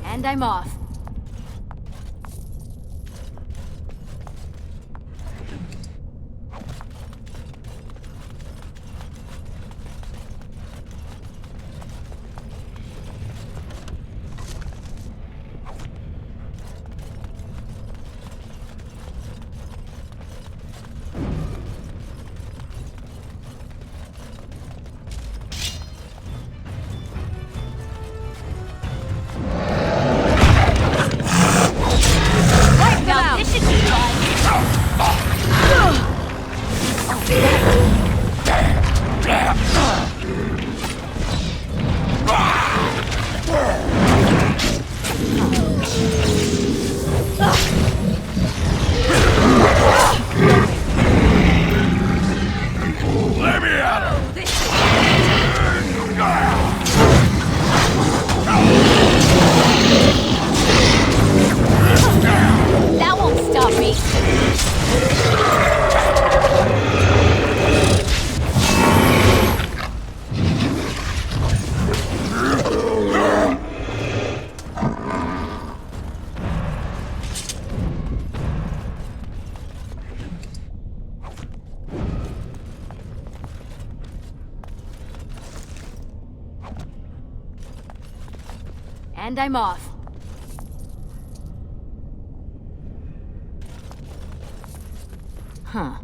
A: And I'm off. And I'm off.
C: Huh.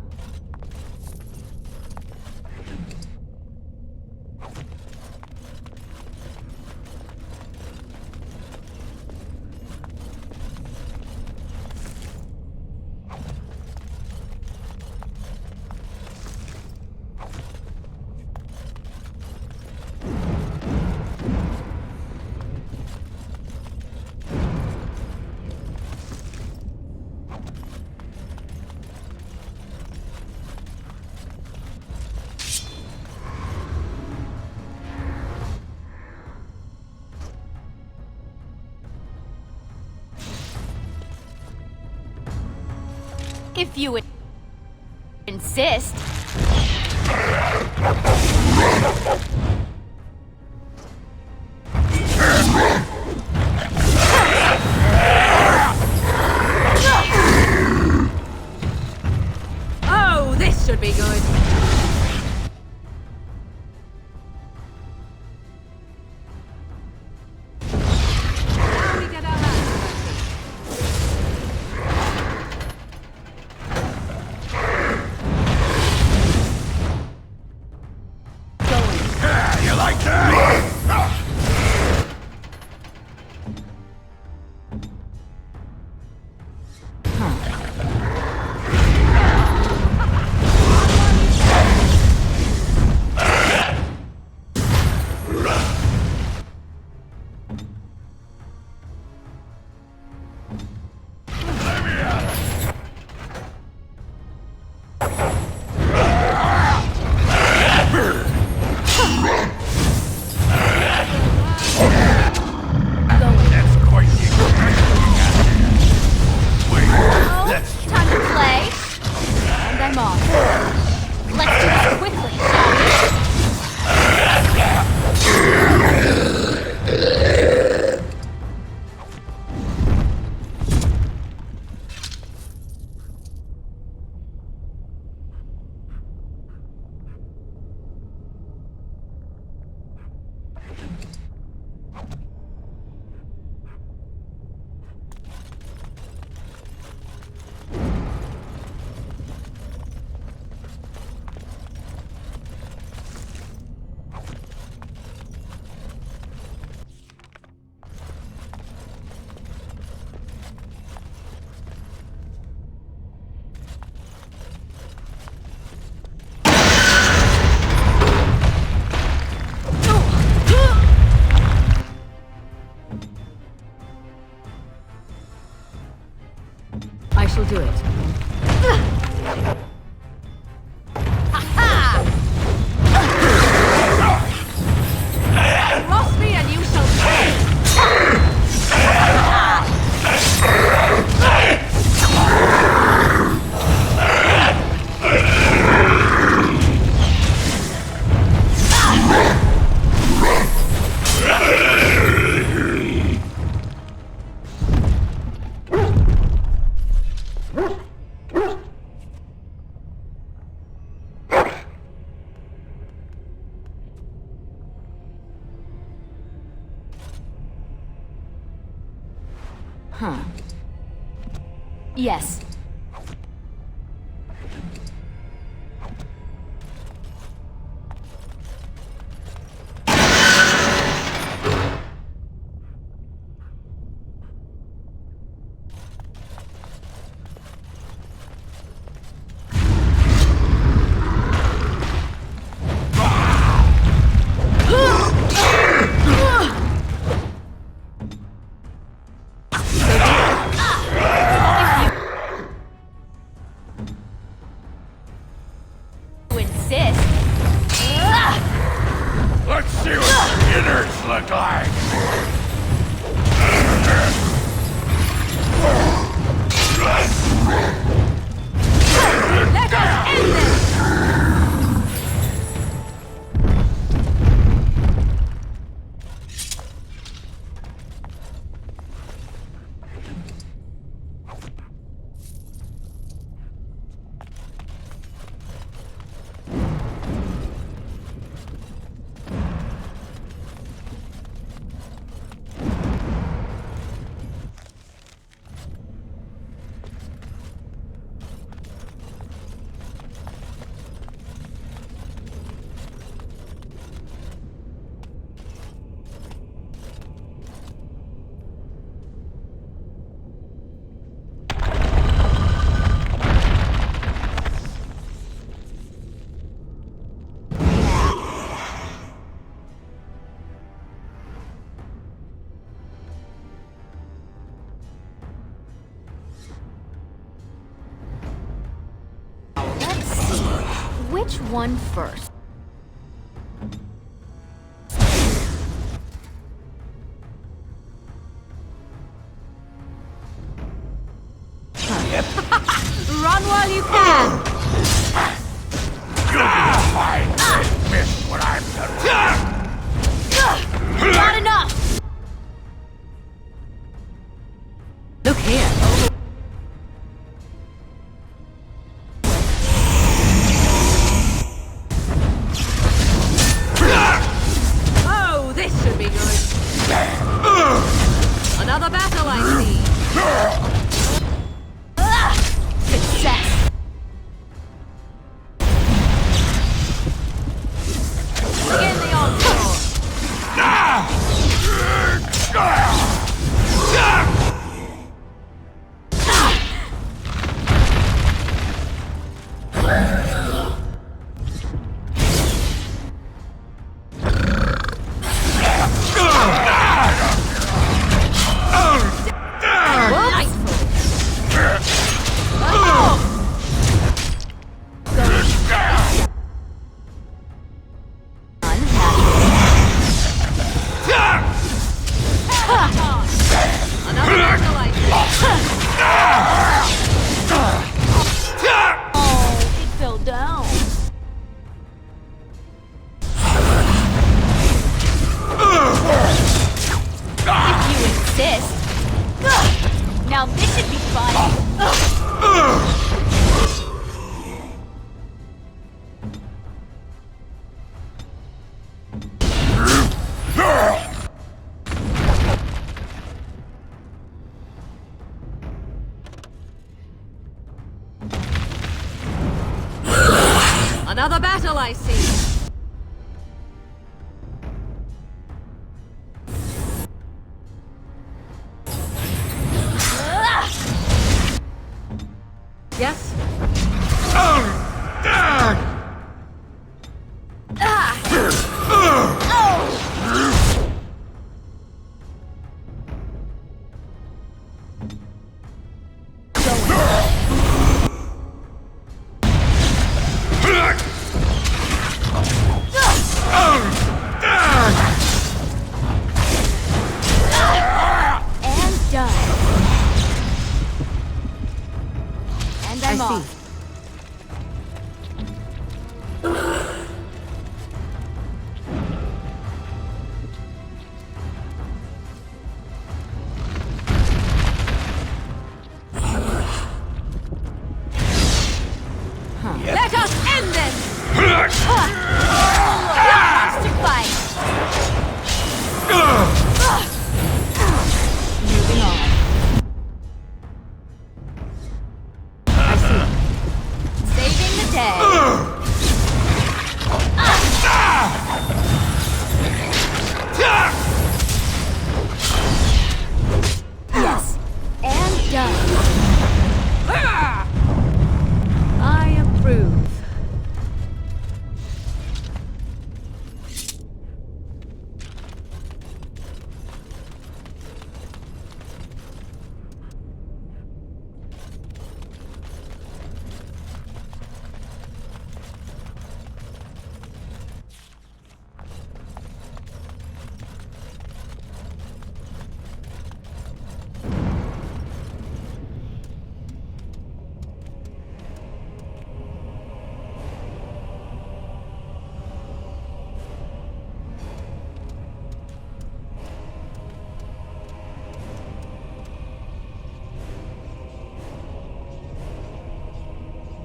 A: If you insist.
D: Oh, this should be good. Now we get our hands dirty.
F: You like that?
A: Time to play. And I'm off. Let's do this quickly, shall
D: I shall do it.
A: Cross me and you shall pay!
C: Huh.
A: Yes. which one first?
D: Run while you can!
F: I missed what I'm done.
A: Not enough!
D: Look here. Oh, this should be good. Another battle, I see.
A: Success!
D: Begin the onslaught.
A: Oh, it fell down. If you insist. Now this should be fun.
D: Another battle, I see. Yes?
A: And done. And I'm off.
D: Let us end this!
A: Monster fight! Moving on. Saving the day. Yes, and done.
D: I approve.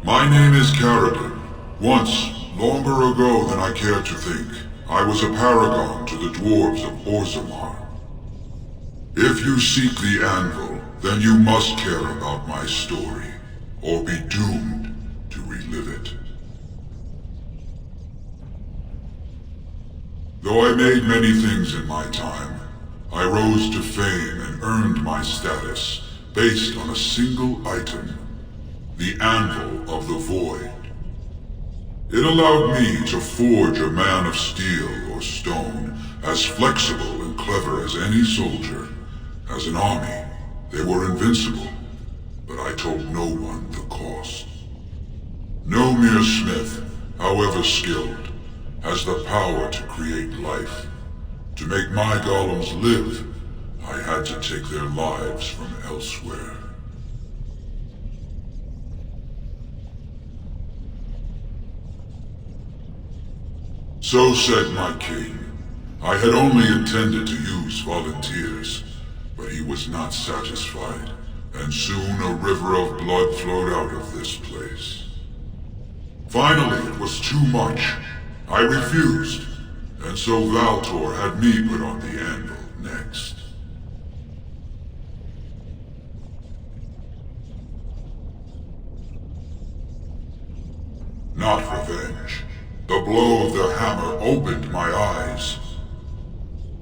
Q: My name is Carradine. Once, longer ago than I care to think, I was a paragon to the dwarves of Orzammar. If you seek the anvil, then you must care about my story, or be doomed to relive it. Though I made many things in my time, I rose to fame and earned my status based on a single item. The Anvil of the Void. It allowed me to forge a man of steel or stone, as flexible and clever as any soldier. As an army, they were invincible, but I told no one the cost. No mere smith, however skilled, has the power to create life. To make my golems live, I had to take their lives from elsewhere. So said my king. I had only intended to use volunteers, but he was not satisfied, and soon a river of blood flowed out of this place. Finally, it was too much. I refused, and so Valtor had me put on the anvil next. Not revenge. The blow of the hammer opened my eyes.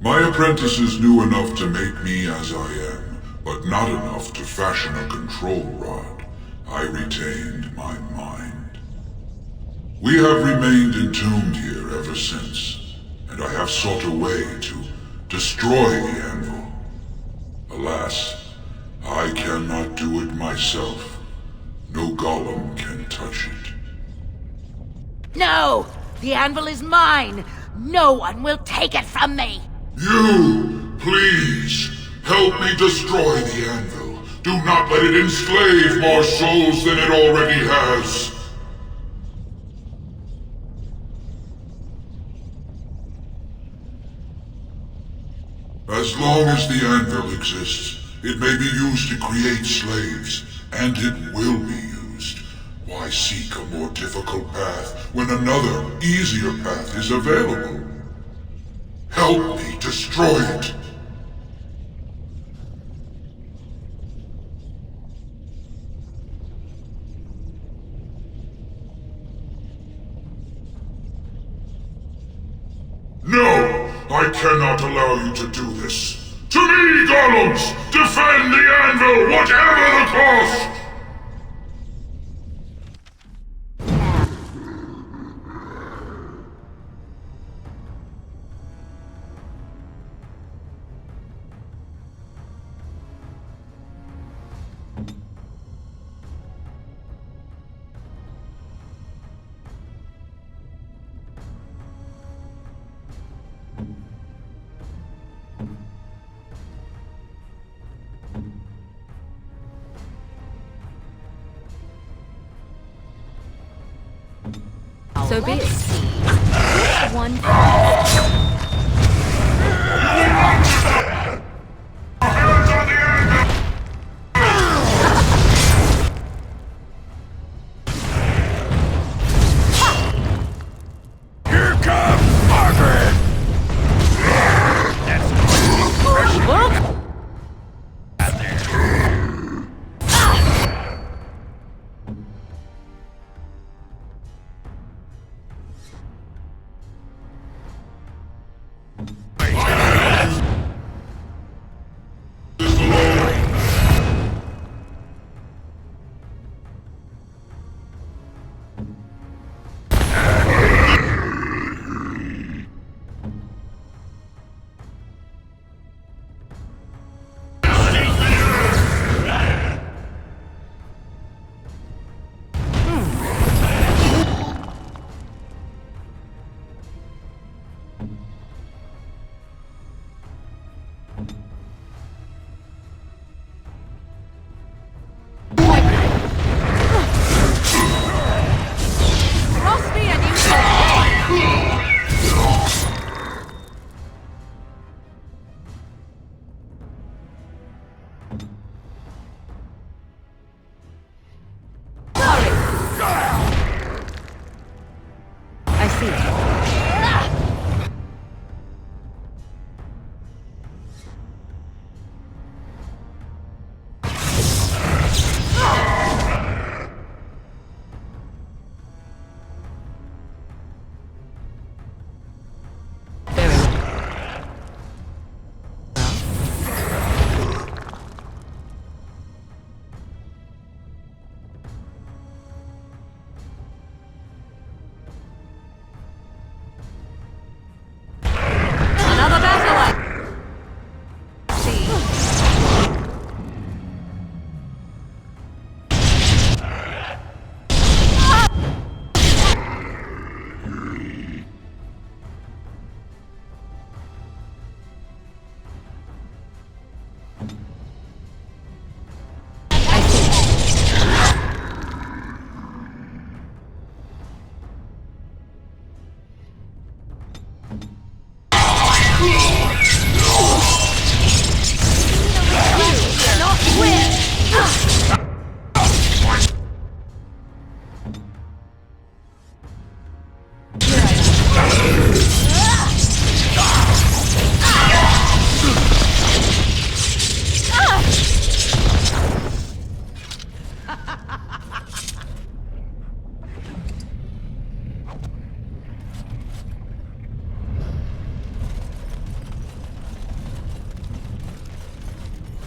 Q: My apprentices knew enough to make me as I am, but not enough to fashion a control rod. I retained my mind. We have remained entombed here ever since, and I have sought a way to destroy the anvil. Alas, I cannot do it myself. No golem can touch it.
P: No! The anvil is mine! No one will take it from me!
Q: You, please, help me destroy the anvil. Do not let it enslave more souls than it already has. As long as the anvil exists, it may be used to create slaves, and it will be used. Why seek a more difficult path when another, easier path is available? Help me destroy it! No! I cannot allow you to do this! To me, golems! Defend the anvil, whatever the cost!
D: So be it.
A: One.
B: Here comes Margaret! That's pressure. Out there.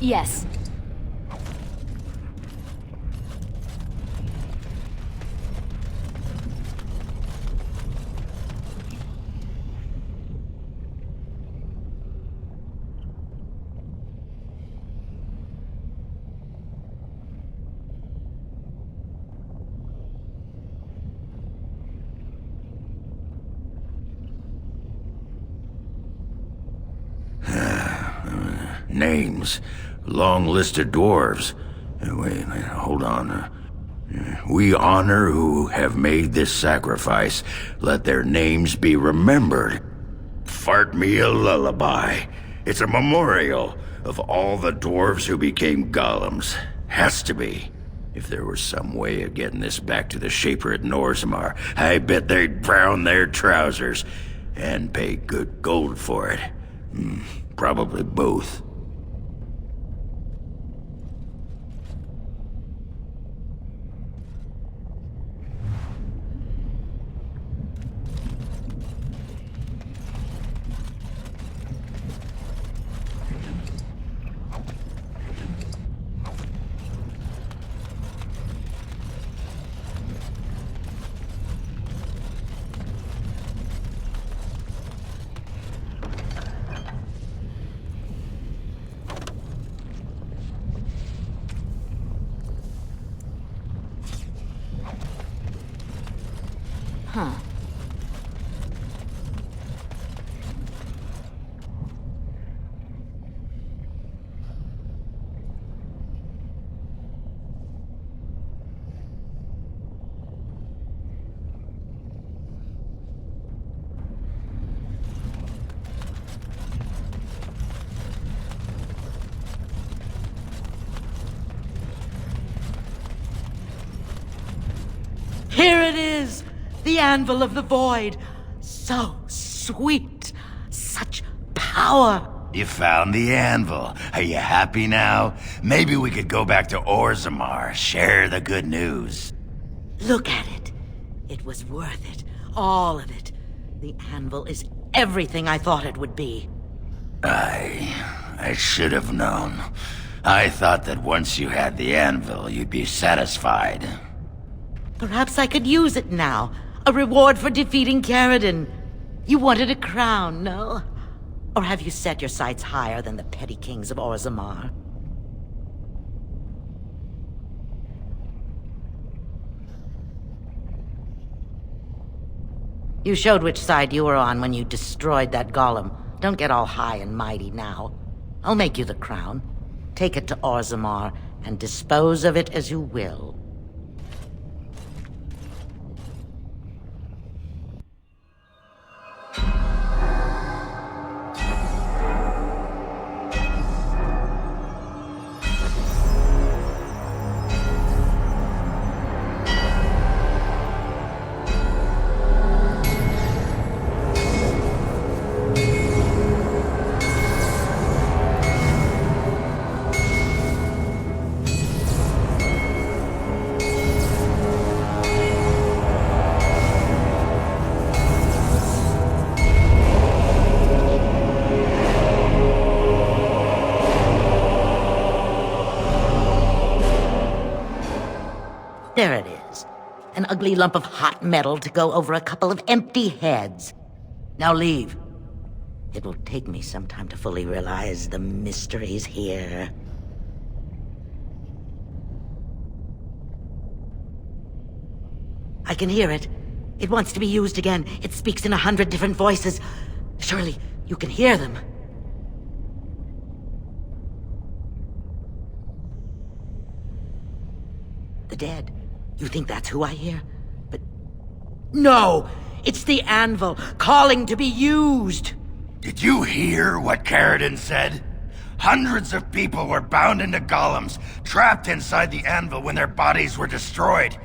A: Yes.
F: Names. Long list of dwarves. Wait, hold on. We honor who have made this sacrifice. Let their names be remembered. Fart me a lullaby. It's a memorial of all the dwarves who became golems. Has to be. If there was some way of getting this back to the Shaper at Orzammar, I bet they'd brown their trousers and pay good gold for it. Probably both.
A: Huh.
P: Here it is! The Anvil of the Void. So sweet. Such power.
F: You found the anvil. Are you happy now? Maybe we could go back to Orzammar, share the good news.
P: Look at it. It was worth it. All of it. The anvil is everything I thought it would be.
F: I should have known. I thought that once you had the anvil, you'd be satisfied.
P: Perhaps I could use it now. A reward for defeating Caridin. You wanted a crown, no? Or have you set your sights higher than the petty kings of Orzammar? You showed which side you were on when you destroyed that golem. Don't get all high and mighty now. I'll make you the crown. Take it to Orzammar and dispose of it as you will. There it is. An ugly lump of hot metal to go over a couple of empty heads. Now leave. It will take me some time to fully realize the mysteries here. I can hear it. It wants to be used again. It speaks in 100 different voices. Surely you can hear them. The dead. You think that's who I hear? But... no! It's the anvil, calling to be used!
F: Did you hear what Caridin said? Hundreds of people were bound into golems, trapped inside the anvil when their bodies were destroyed.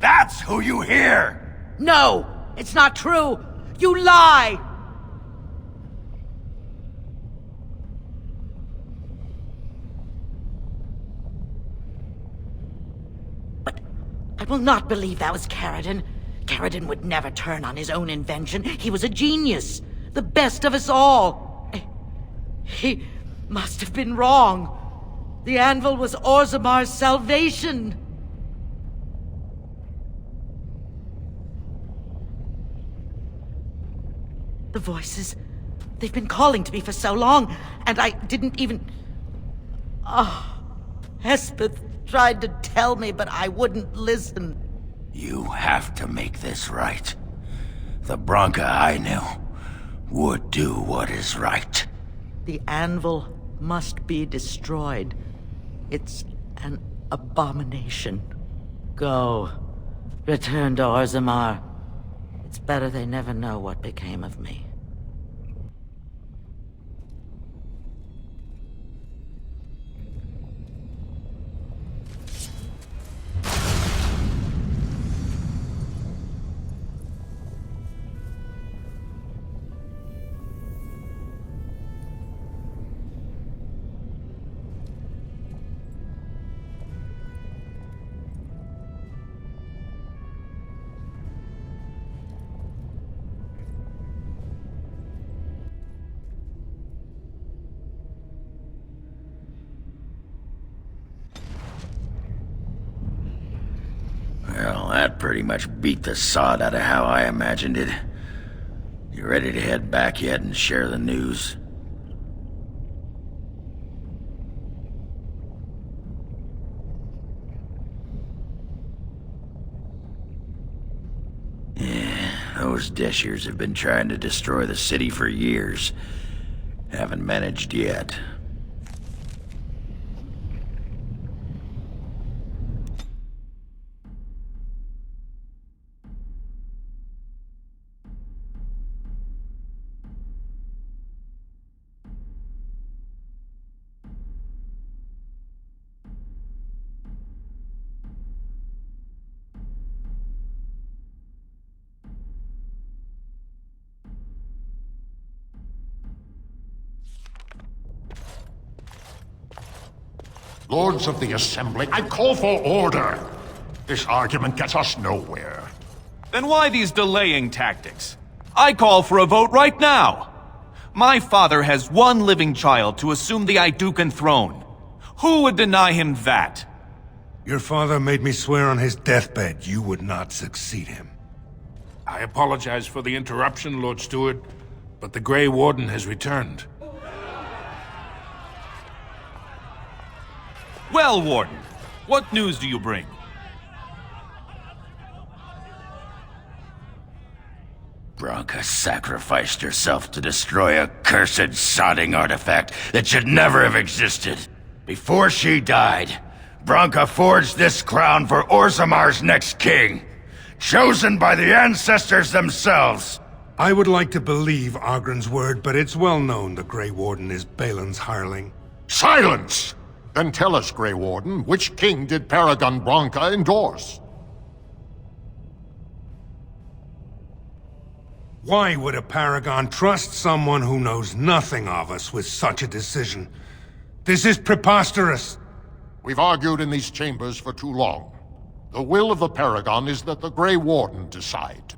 F: That's who you hear!
P: No! It's not true! You lie! I will not believe that was Caridin. Caridin would never turn on his own invention. He was a genius. The best of us all. He must have been wrong. The anvil was Orzamar's salvation. The voices, they've been calling to me for so long, and I didn't even... Hespeth tried to tell me, but I wouldn't listen.
F: You have to make this right. The Branca I knew would do what is right.
P: The anvil must be destroyed. It's an abomination. Go. Return to Orzamar. It's better they never know what became of me.
F: Well, that pretty much beat the sod out of how I imagined it. You ready to head back yet and share the news? Yeah, those Deshirs have been trying to destroy the city for years. Haven't managed yet.
H: Lords of the Assembly, I call for order. This argument gets us nowhere.
I: Then why these delaying tactics? I call for a vote right now. My father has one living child to assume the Idukan throne. Who would deny him that?
B: Your father made me swear on his deathbed you would not succeed him.
N: I apologize for the interruption, Lord Steward, but the Grey Warden has returned.
I: Well, Warden, what news do you bring?
F: Branca sacrificed herself to destroy a cursed sodding artifact that should never have existed. Before she died, Branca forged this crown for Orzamar's next king, chosen by the ancestors themselves.
B: I would like to believe Ogren's word, but it's well known the Grey Warden is Balin's hireling.
H: Silence! Then tell us, Grey Warden, which king did Paragon Branca endorse?
B: Why would a Paragon trust someone who knows nothing of us with such a decision? This is preposterous.
H: We've argued in these chambers for too long. The will of the Paragon is that the Grey Warden decide.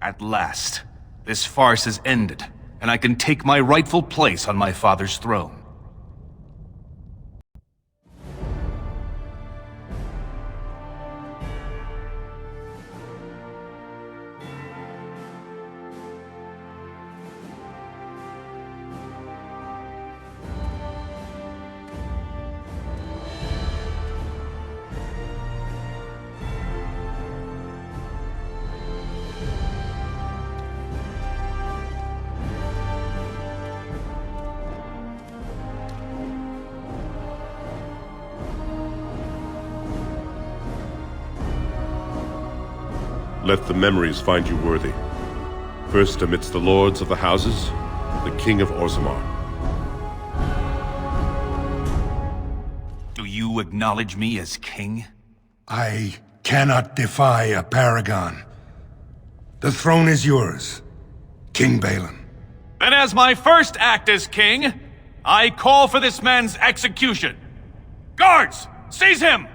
I: At last, this farce has ended, and I can take my rightful place on my father's throne.
M: Let the memories find you worthy. First amidst the lords of the houses, the King of Orzamar.
I: Do you acknowledge me as king?
B: I cannot defy a Paragon. The throne is yours, King Balin.
I: Then as my first act as king, I call for this man's execution. Guards, seize him!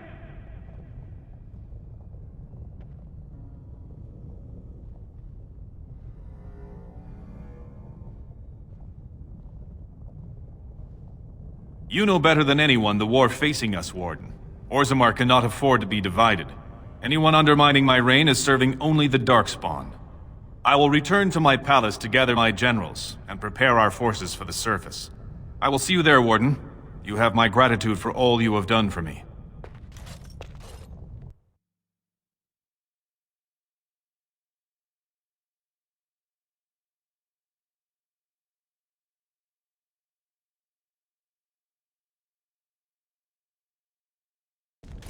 I: You know better than anyone the war facing us, Warden. Orzammar cannot afford to be divided. Anyone undermining my reign is serving only the Darkspawn. I will return to my palace to gather my generals and prepare our forces for the surface. I will see you there, Warden. You have my gratitude for all you have done for me.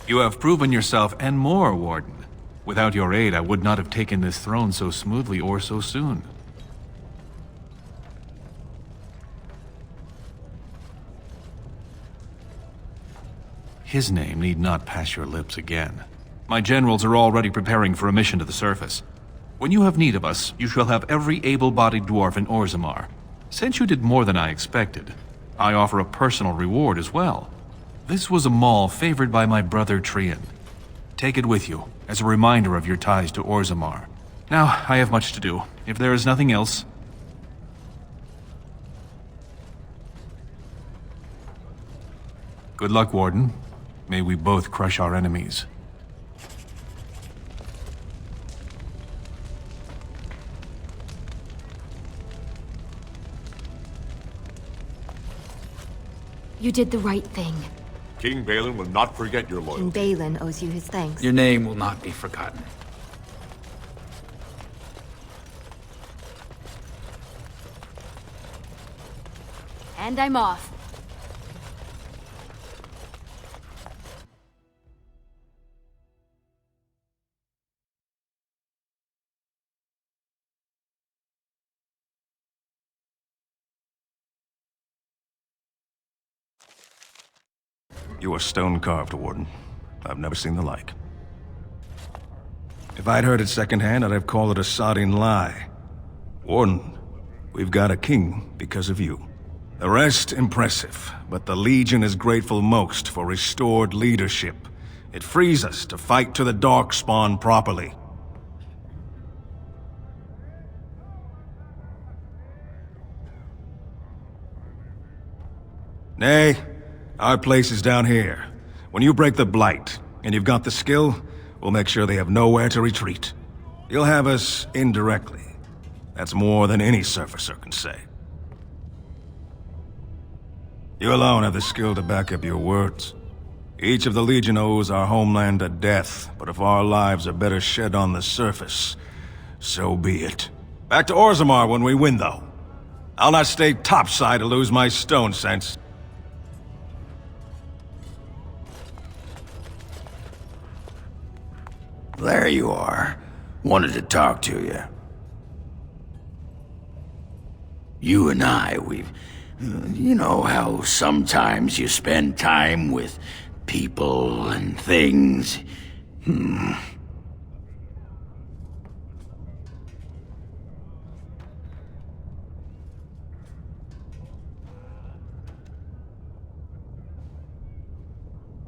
I: You have proven yourself and more, Warden. Without your aid, I would not have taken this throne so smoothly or so soon. His name need not pass your lips again. My generals are already preparing for a mission to the surface. When you have need of us, you shall have every able-bodied dwarf in Orzammar. Since you did more than I expected, I offer a personal reward as well. This was a mall favored by my brother Trian. Take it with you, as a reminder of your ties to Orzammar. Now, I have much to do. If there is nothing else... Good luck, Warden. May we both crush our enemies.
A: You did the right thing.
G: King Balin will not forget your loyalty.
L: King Balin owes you his thanks.
R: Your name will not be forgotten.
A: And I'm off.
B: You are stone-carved, Warden. I've never seen the like. If I'd heard it secondhand, I'd have called it a sodding lie. Warden, we've got a king because of you. The rest, impressive, but the Legion is grateful most for restored leadership. It frees us to fight to the Darkspawn properly. Nay, our place is down here. When you break the Blight, and you've got the skill, we'll make sure they have nowhere to retreat. You'll have us indirectly. That's more than any surfacer can say. You alone have the skill to back up your words. Each of the Legion owes our homeland a death, but if our lives are better shed on the surface, so be it. Back to Orzammar when we win, though. I'll not stay topside to lose my stone sense.
F: There you are. Wanted to talk to you. You and I, we've... You know how sometimes you spend time with people and things?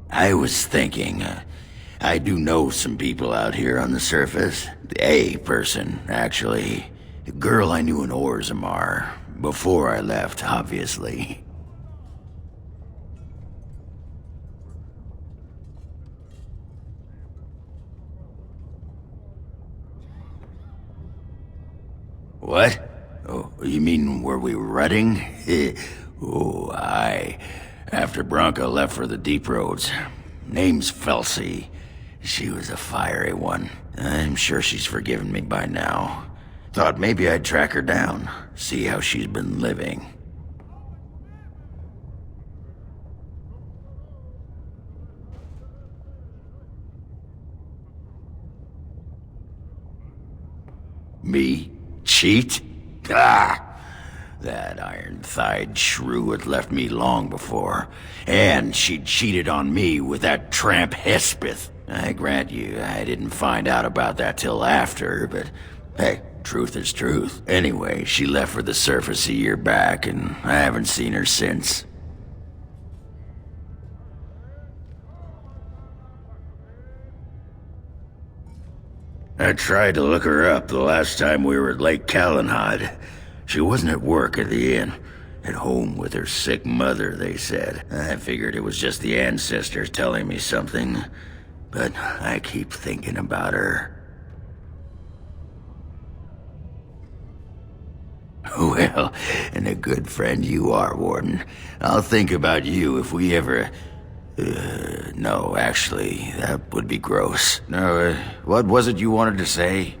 F: I was thinking, I do know some people out here on the surface. A person, actually. A girl I knew in Orzammar. Before I left, obviously. What? Oh, you mean where we were running? Oh, aye. After Bronca left for the deep roads. Name's Felsi. She was a fiery one. I'm sure she's forgiven me by now. Thought maybe I'd track her down, see how she's been living. Me? Cheat? Ah! That iron-thighed shrew had left me long before. And she'd cheated on me with that tramp Hespith. I grant you, I didn't find out about that till after, but hey, truth is truth. Anyway, she left for the surface a year back, and I haven't seen her since. I tried to look her up the last time we were at Lake Calenhad. She wasn't at work at the inn. At home with her sick mother, they said. I figured it was just the ancestors telling me something, but I keep thinking about her. Well, and a good friend you are, Warden. I'll think about you if we ever... no, actually, that would be gross. No, what was it you wanted to say?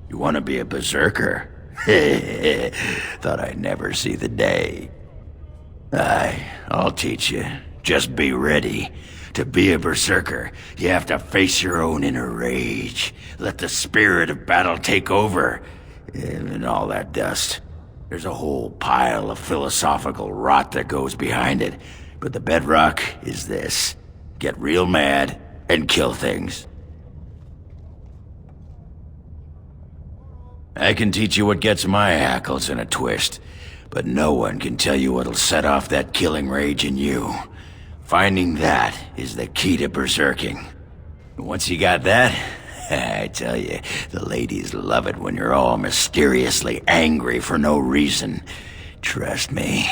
F: You want to be a berserker? Thought I'd never see the day. I'll teach you. Just be ready. To be a berserker, you have to face your own inner rage. Let the spirit of battle take over. And all that dust. There's a whole pile of philosophical rot that goes behind it. But the bedrock is this. Get real mad and kill things. I can teach you what gets my hackles in a twist, but no one can tell you what'll set off that killing rage in you. Finding that is the key to berserking. Once you got that, I tell you, the ladies love it when you're all mysteriously angry for no reason. Trust me.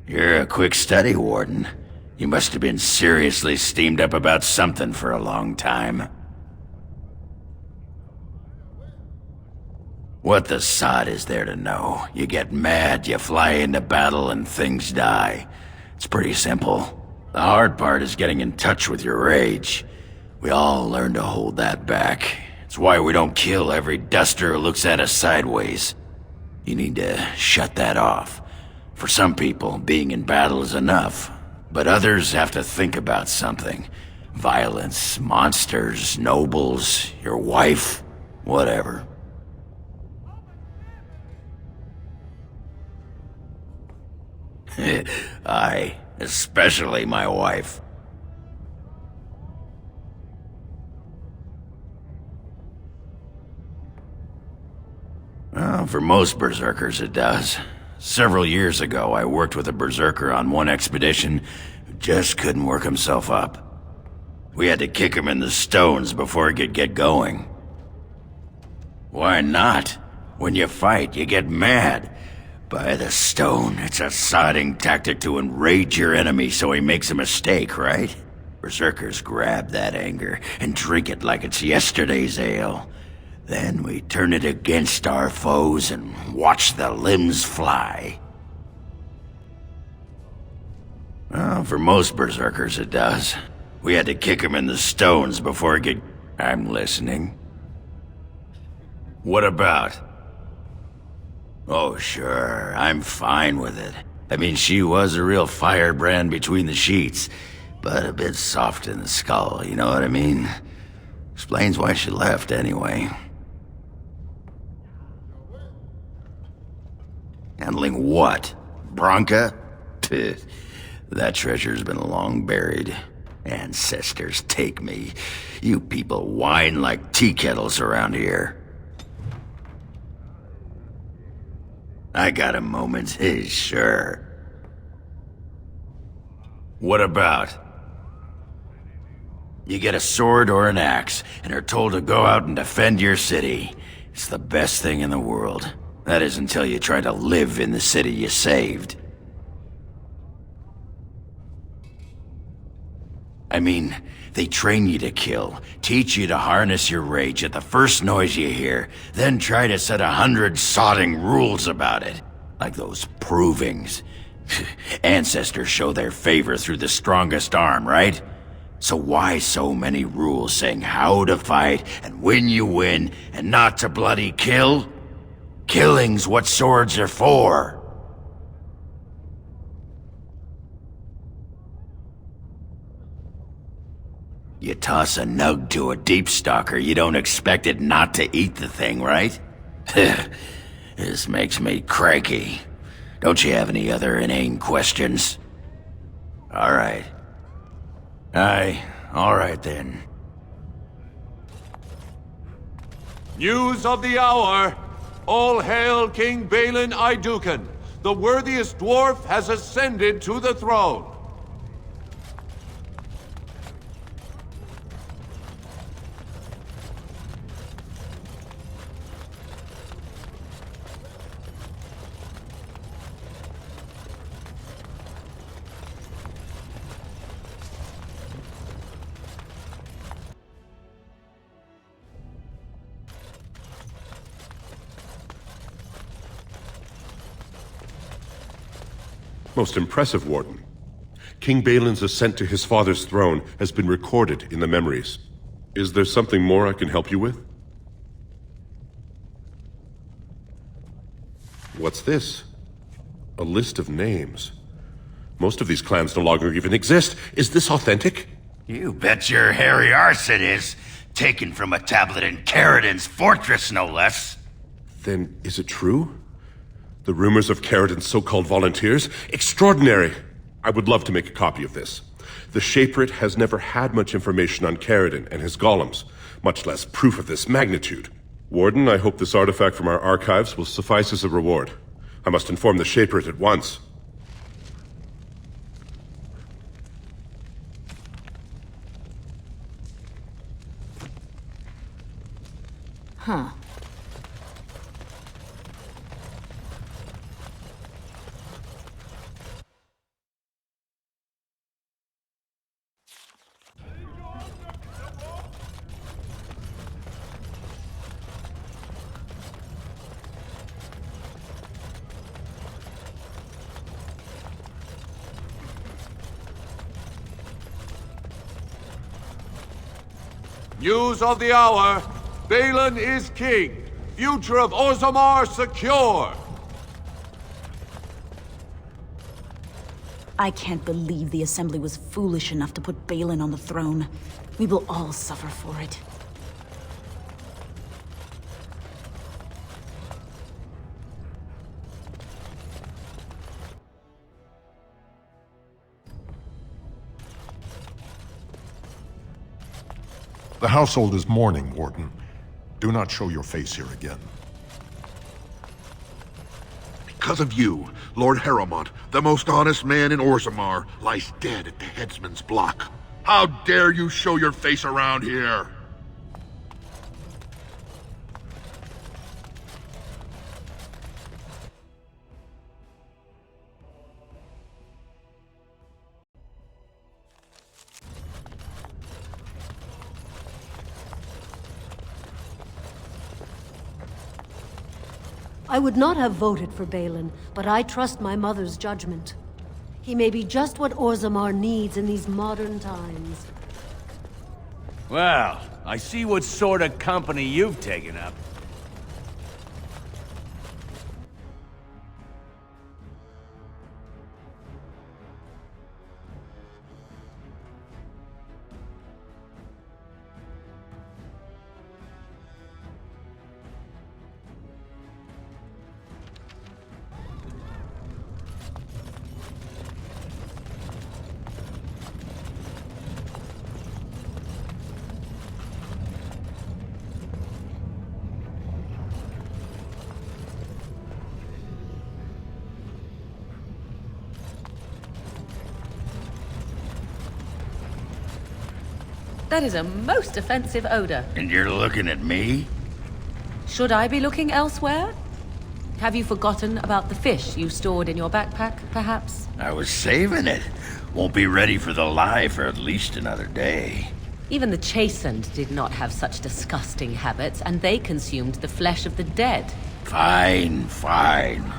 F: You're a quick study, Warden. You must have been seriously steamed up about something for a long time. What the sod is there to know? You get mad, you fly into battle, and things die. It's pretty simple. The hard part is getting in touch with your rage. We all learn to hold that back. It's why we don't kill every duster who looks at us sideways. You need to shut that off. For some people, being in battle is enough. But others have to think about something. Violence, monsters, nobles, your wife, whatever. Aye, especially my wife. Well, for most berserkers it does. Several years ago, I worked with a berserker on one expedition who just couldn't work himself up. We had to kick him in the stones before he could get going. Why not? When you fight, you get mad. By the stone, it's a sodding tactic to enrage your enemy so he makes a mistake, right? Berserkers grab that anger and drink it like it's yesterday's ale. Then we turn it against our foes and watch the limbs fly. Well, for most berserkers it does. We had to kick him in the stones before he could... I'm listening. What about? Oh, sure, I'm fine with it. I mean, she was a real firebrand between the sheets, but a bit soft in the skull, you know what I mean? Explains why she left, anyway. Handling what? Bronca? That treasure's been long buried. Ancestors take me. You people whine like tea kettles around here. I got a moment, sure. What about? You get a sword or an axe, and are told to go out and defend your city. It's the best thing in the world. That is until you try to live in the city you saved. I mean, they train you to kill, teach you to harness your rage at the first noise you hear, then try to set 100 sodding rules about it. Like those provings. Ancestors show their favor through the strongest arm, right? So why so many rules saying how to fight, and when you win, and not to bloody kill? Killing's what swords are for. You toss a nug to a deep stalker, you don't expect it not to eat the thing, right? This makes me cranky. Don't you have any other inane questions? All right. All right then.
G: News of the hour! All hail King Balin Iduken! The worthiest dwarf has ascended to the throne!
M: Most impressive, Warden. King Balin's ascent to his father's throne has been recorded in the memories. Is there something more I can help you with? What's this? A list of names. Most of these clans no longer even exist. Is this authentic?
F: You bet your hairy arse it is. Taken from a tablet in Caridin's fortress, no less.
M: Then is it true? The rumors of Caridin's so-called volunteers? Extraordinary! I would love to make a copy of this. The Shaperate has never had much information on Caridin and his golems, much less proof of this magnitude. Warden, I hope this artifact from our archives will suffice as a reward. I must inform the Shaperate at once.
D: Huh.
G: News of the hour. Balin is king. Future of Orzammar secure.
R: I can't believe the Assembly was foolish enough to put Balin on the throne. We will all suffer for it.
H: The household is mourning, Warden. Do not show your face here again.
K: Because of you, Lord Harrowmont, the most honest man in Orzammar, lies dead at the headsman's block. How dare you show your face around here?
S: I would not have voted for Balin, but I trust my mother's judgment. He may be just what Orzammar needs in these modern times.
T: Well, I see what sort of company you've taken up.
J: That is a most offensive odor.
F: And you're looking at me?
J: Should I be looking elsewhere? Have you forgotten about the fish you stored in your backpack, perhaps?
F: I was saving it. Won't be ready for the live for at least another day.
J: Even the chastened did not have such disgusting habits, and they consumed the flesh of the dead.
F: Fine, fine.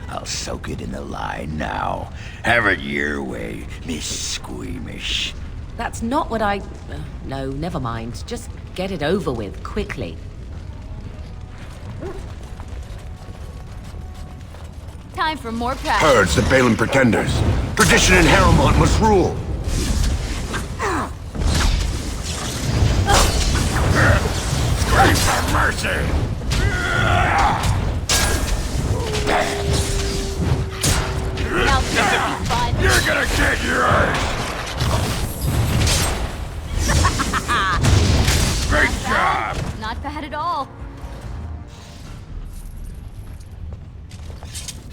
F: I'll soak it in the line now. Have it your way, Miss Squeamish.
J: That's not what I... no, never mind. Just get it over with, quickly.
A: Time for more practice.
K: Herds the Balin pretenders. Tradition in Harrowmont must rule.
F: Scream for mercy!
A: Now this will be fun.
F: You're gonna get yours! Great job!
A: Not bad at all.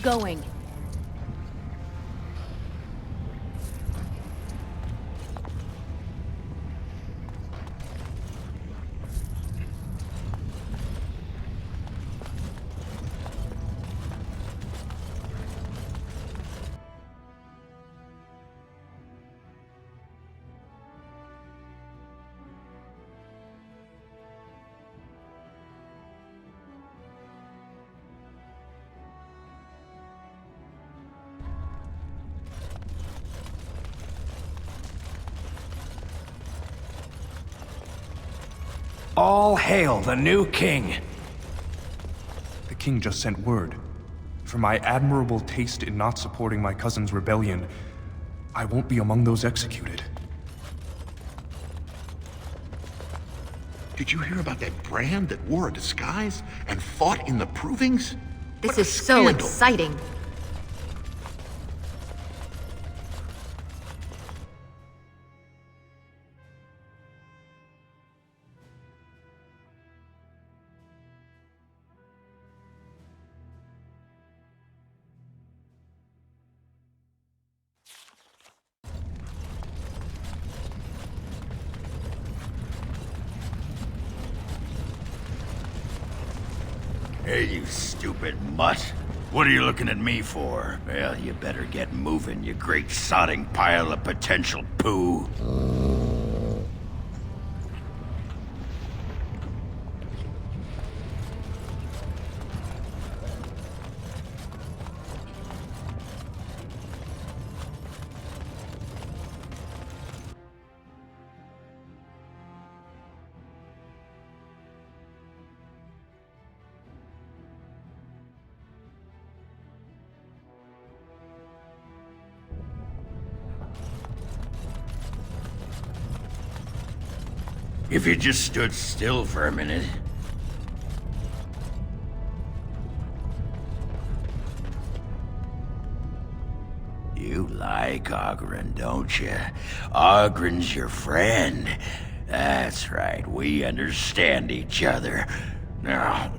A: Going.
U: All hail the new king!
V: The king just sent word. For my admirable taste in not supporting my cousin's rebellion, I won't be among those executed.
K: Did you hear about that brand that wore a disguise and fought in the provings?
L: This is so exciting.
F: Hey, you stupid mutt. What are you looking at me for? Well, you better get moving, you great sodding pile of potential poo. If you just stood still for a minute. You like Ogren, don't you? Ogren's your friend. That's right, we understand each other. Now,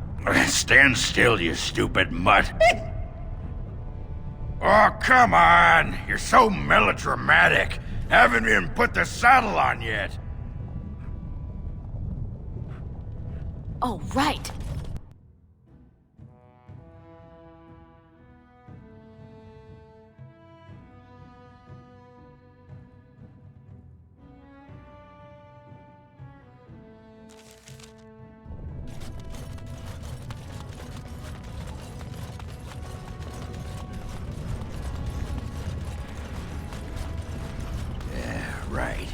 F: stand still, you stupid mutt. Oh, come on! You're so melodramatic. Haven't even put the saddle on yet.
O: Oh, right.
F: Right.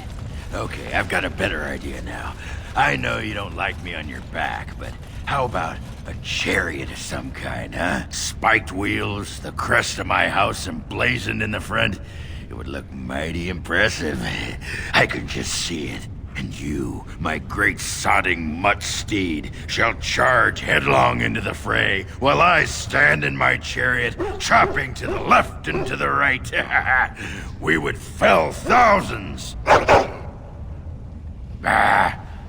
F: Okay, I've got a better idea now. I know you don't like me on your back, but how about a chariot of some kind, huh? Spiked wheels, the crest of my house emblazoned in the front. It would look mighty impressive. I can just see it. And you, my great sodding mutt steed, shall charge headlong into the fray, while I stand in my chariot, chopping to the left and to the right. We would fell thousands.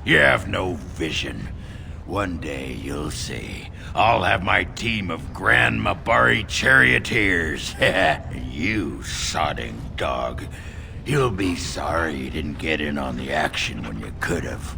F: You have no vision. One day you'll see. I'll have my team of Grand Mabari charioteers. You sodding dog. You'll be sorry you didn't get in on the action when you could have.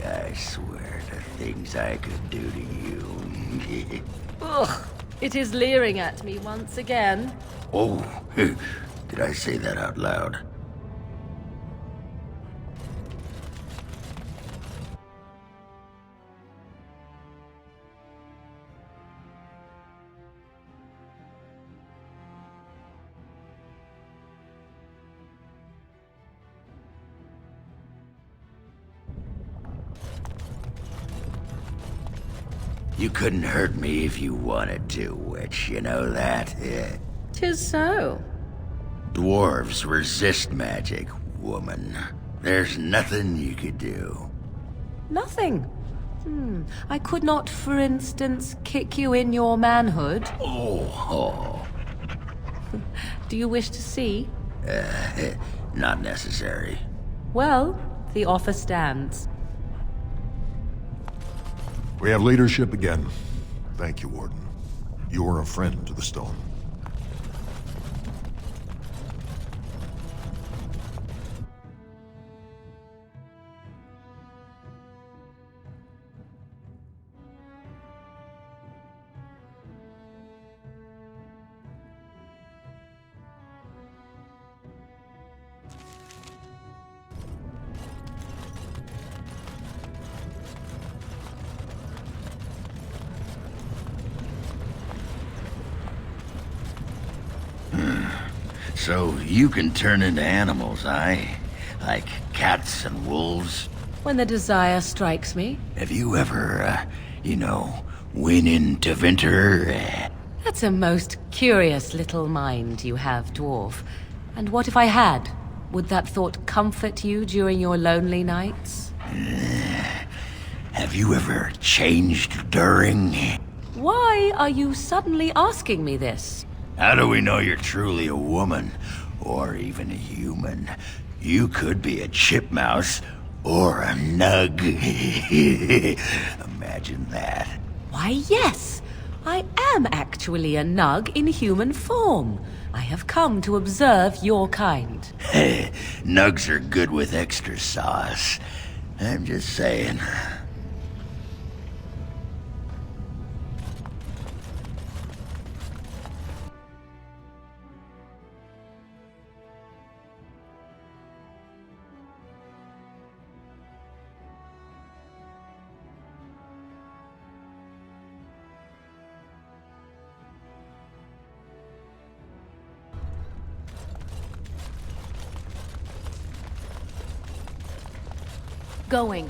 F: I swear the things I could do to you.
J: Ugh, it is leering at me once again.
F: Oh, did I say that out loud? You couldn't hurt me if you wanted to, Witch, you know that?
J: Tis so.
F: Dwarves resist magic, woman. There's nothing you could do.
J: Nothing. I could not, for instance, kick you in your manhood.
F: Oh.
J: Do you wish to see?
F: Not necessary.
J: Well, the offer stands.
H: We have leadership again. Thank you, Warden. You are a friend to the Stone.
F: So you can turn into animals, aye? Like cats and wolves?
J: When the desire strikes me.
F: Have you ever, went into winter?
J: That's a most curious little mind you have, dwarf. And what if I had? Would that thought comfort you during your lonely nights?
F: Have you ever changed during?
J: Why are you suddenly asking me this?
F: How do we know you're truly a woman? Or even a human? You could be a chipmouse or a nug. Imagine that.
J: Why, yes. I am actually a nug in human form. I have come to observe your kind.
F: Nugs are good with extra sauce. I'm just saying.
A: Going.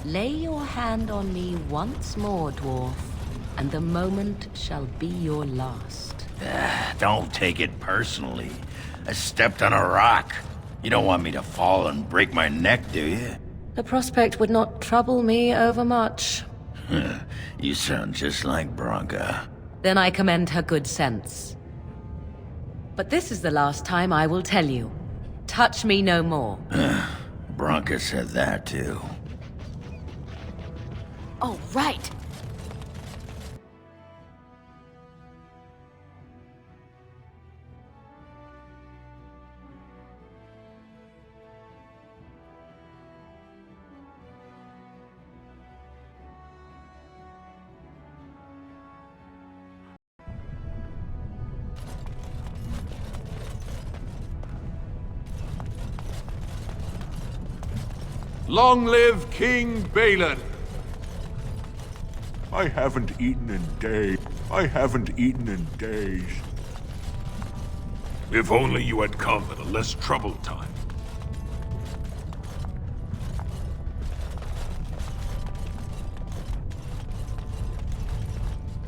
J: Lay your hand on me once more, dwarf, and the moment shall be your last.
F: Don't take it personally. I stepped on a rock. You don't want me to fall and break my neck, do you?
J: The prospect would not trouble me overmuch.
F: You sound just like Bronca.
J: Then I commend her good sense. But this is the last time I will tell you. Touch me no more.
F: Bronca said that too.
A: Oh, right.
G: Long live King Balin!
N: I haven't eaten in days. I haven't eaten in days.
K: If only you had come at a less troubled time.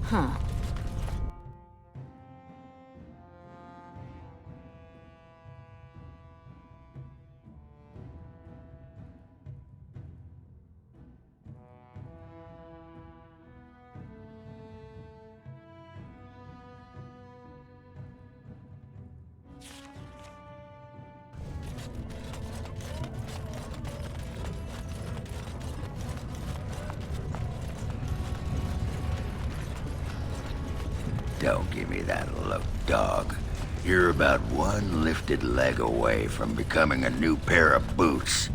R: Huh.
F: Don't give me that look, dog. You're about one lifted leg away from becoming a new pair of boots.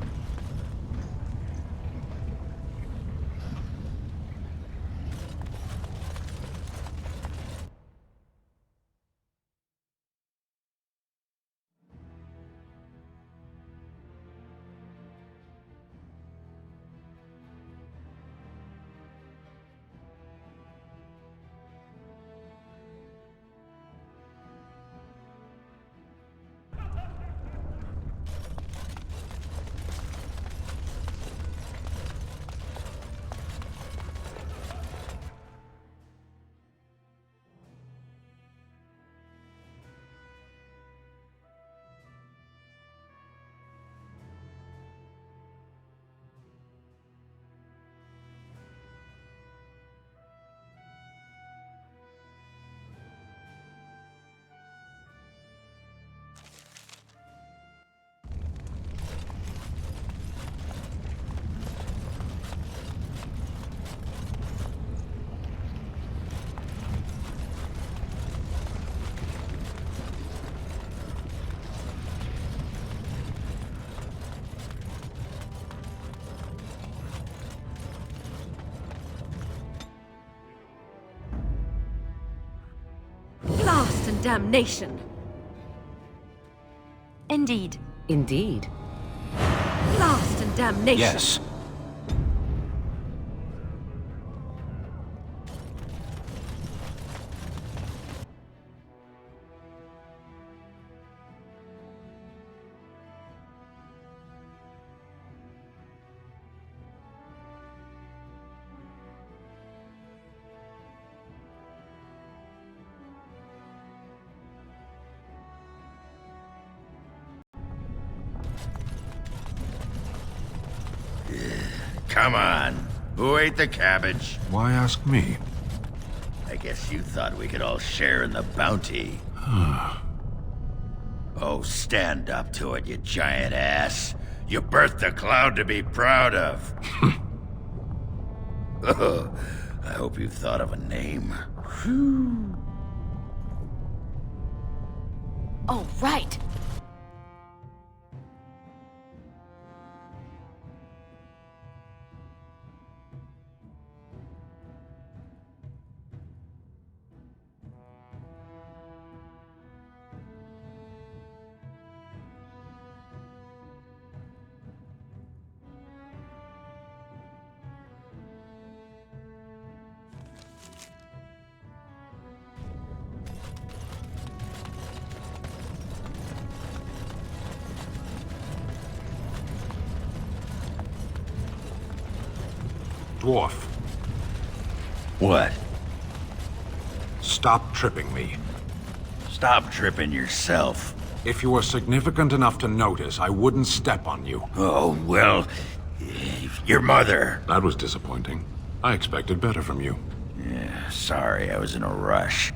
D: and damnation.
L: Indeed.
J: Indeed.
D: Blast and damnation.
U: Yes.
F: Come on. Who ate the cabbage?
G: Why ask me?
F: I guess you thought we could all share in the bounty. Oh, stand up to it, you giant ass. You birthed a cloud to be proud of. Oh, I hope you've thought of a name.
L: Oh, right.
G: Dwarf.
F: What?
G: Stop tripping me.
F: Stop tripping yourself.
G: If you were significant enough to notice, I wouldn't step on you.
F: Oh, well, your mother.
G: That was disappointing. I expected better from you.
F: Yeah, sorry, I was in a rush.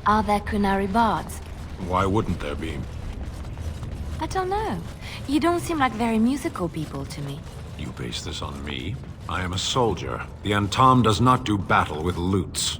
L: Are there Kunari bards?
G: Why wouldn't there be?
L: I don't know. You don't seem like very musical people to me.
G: You base this on me? I am a soldier. The Antam does not do battle with lutes.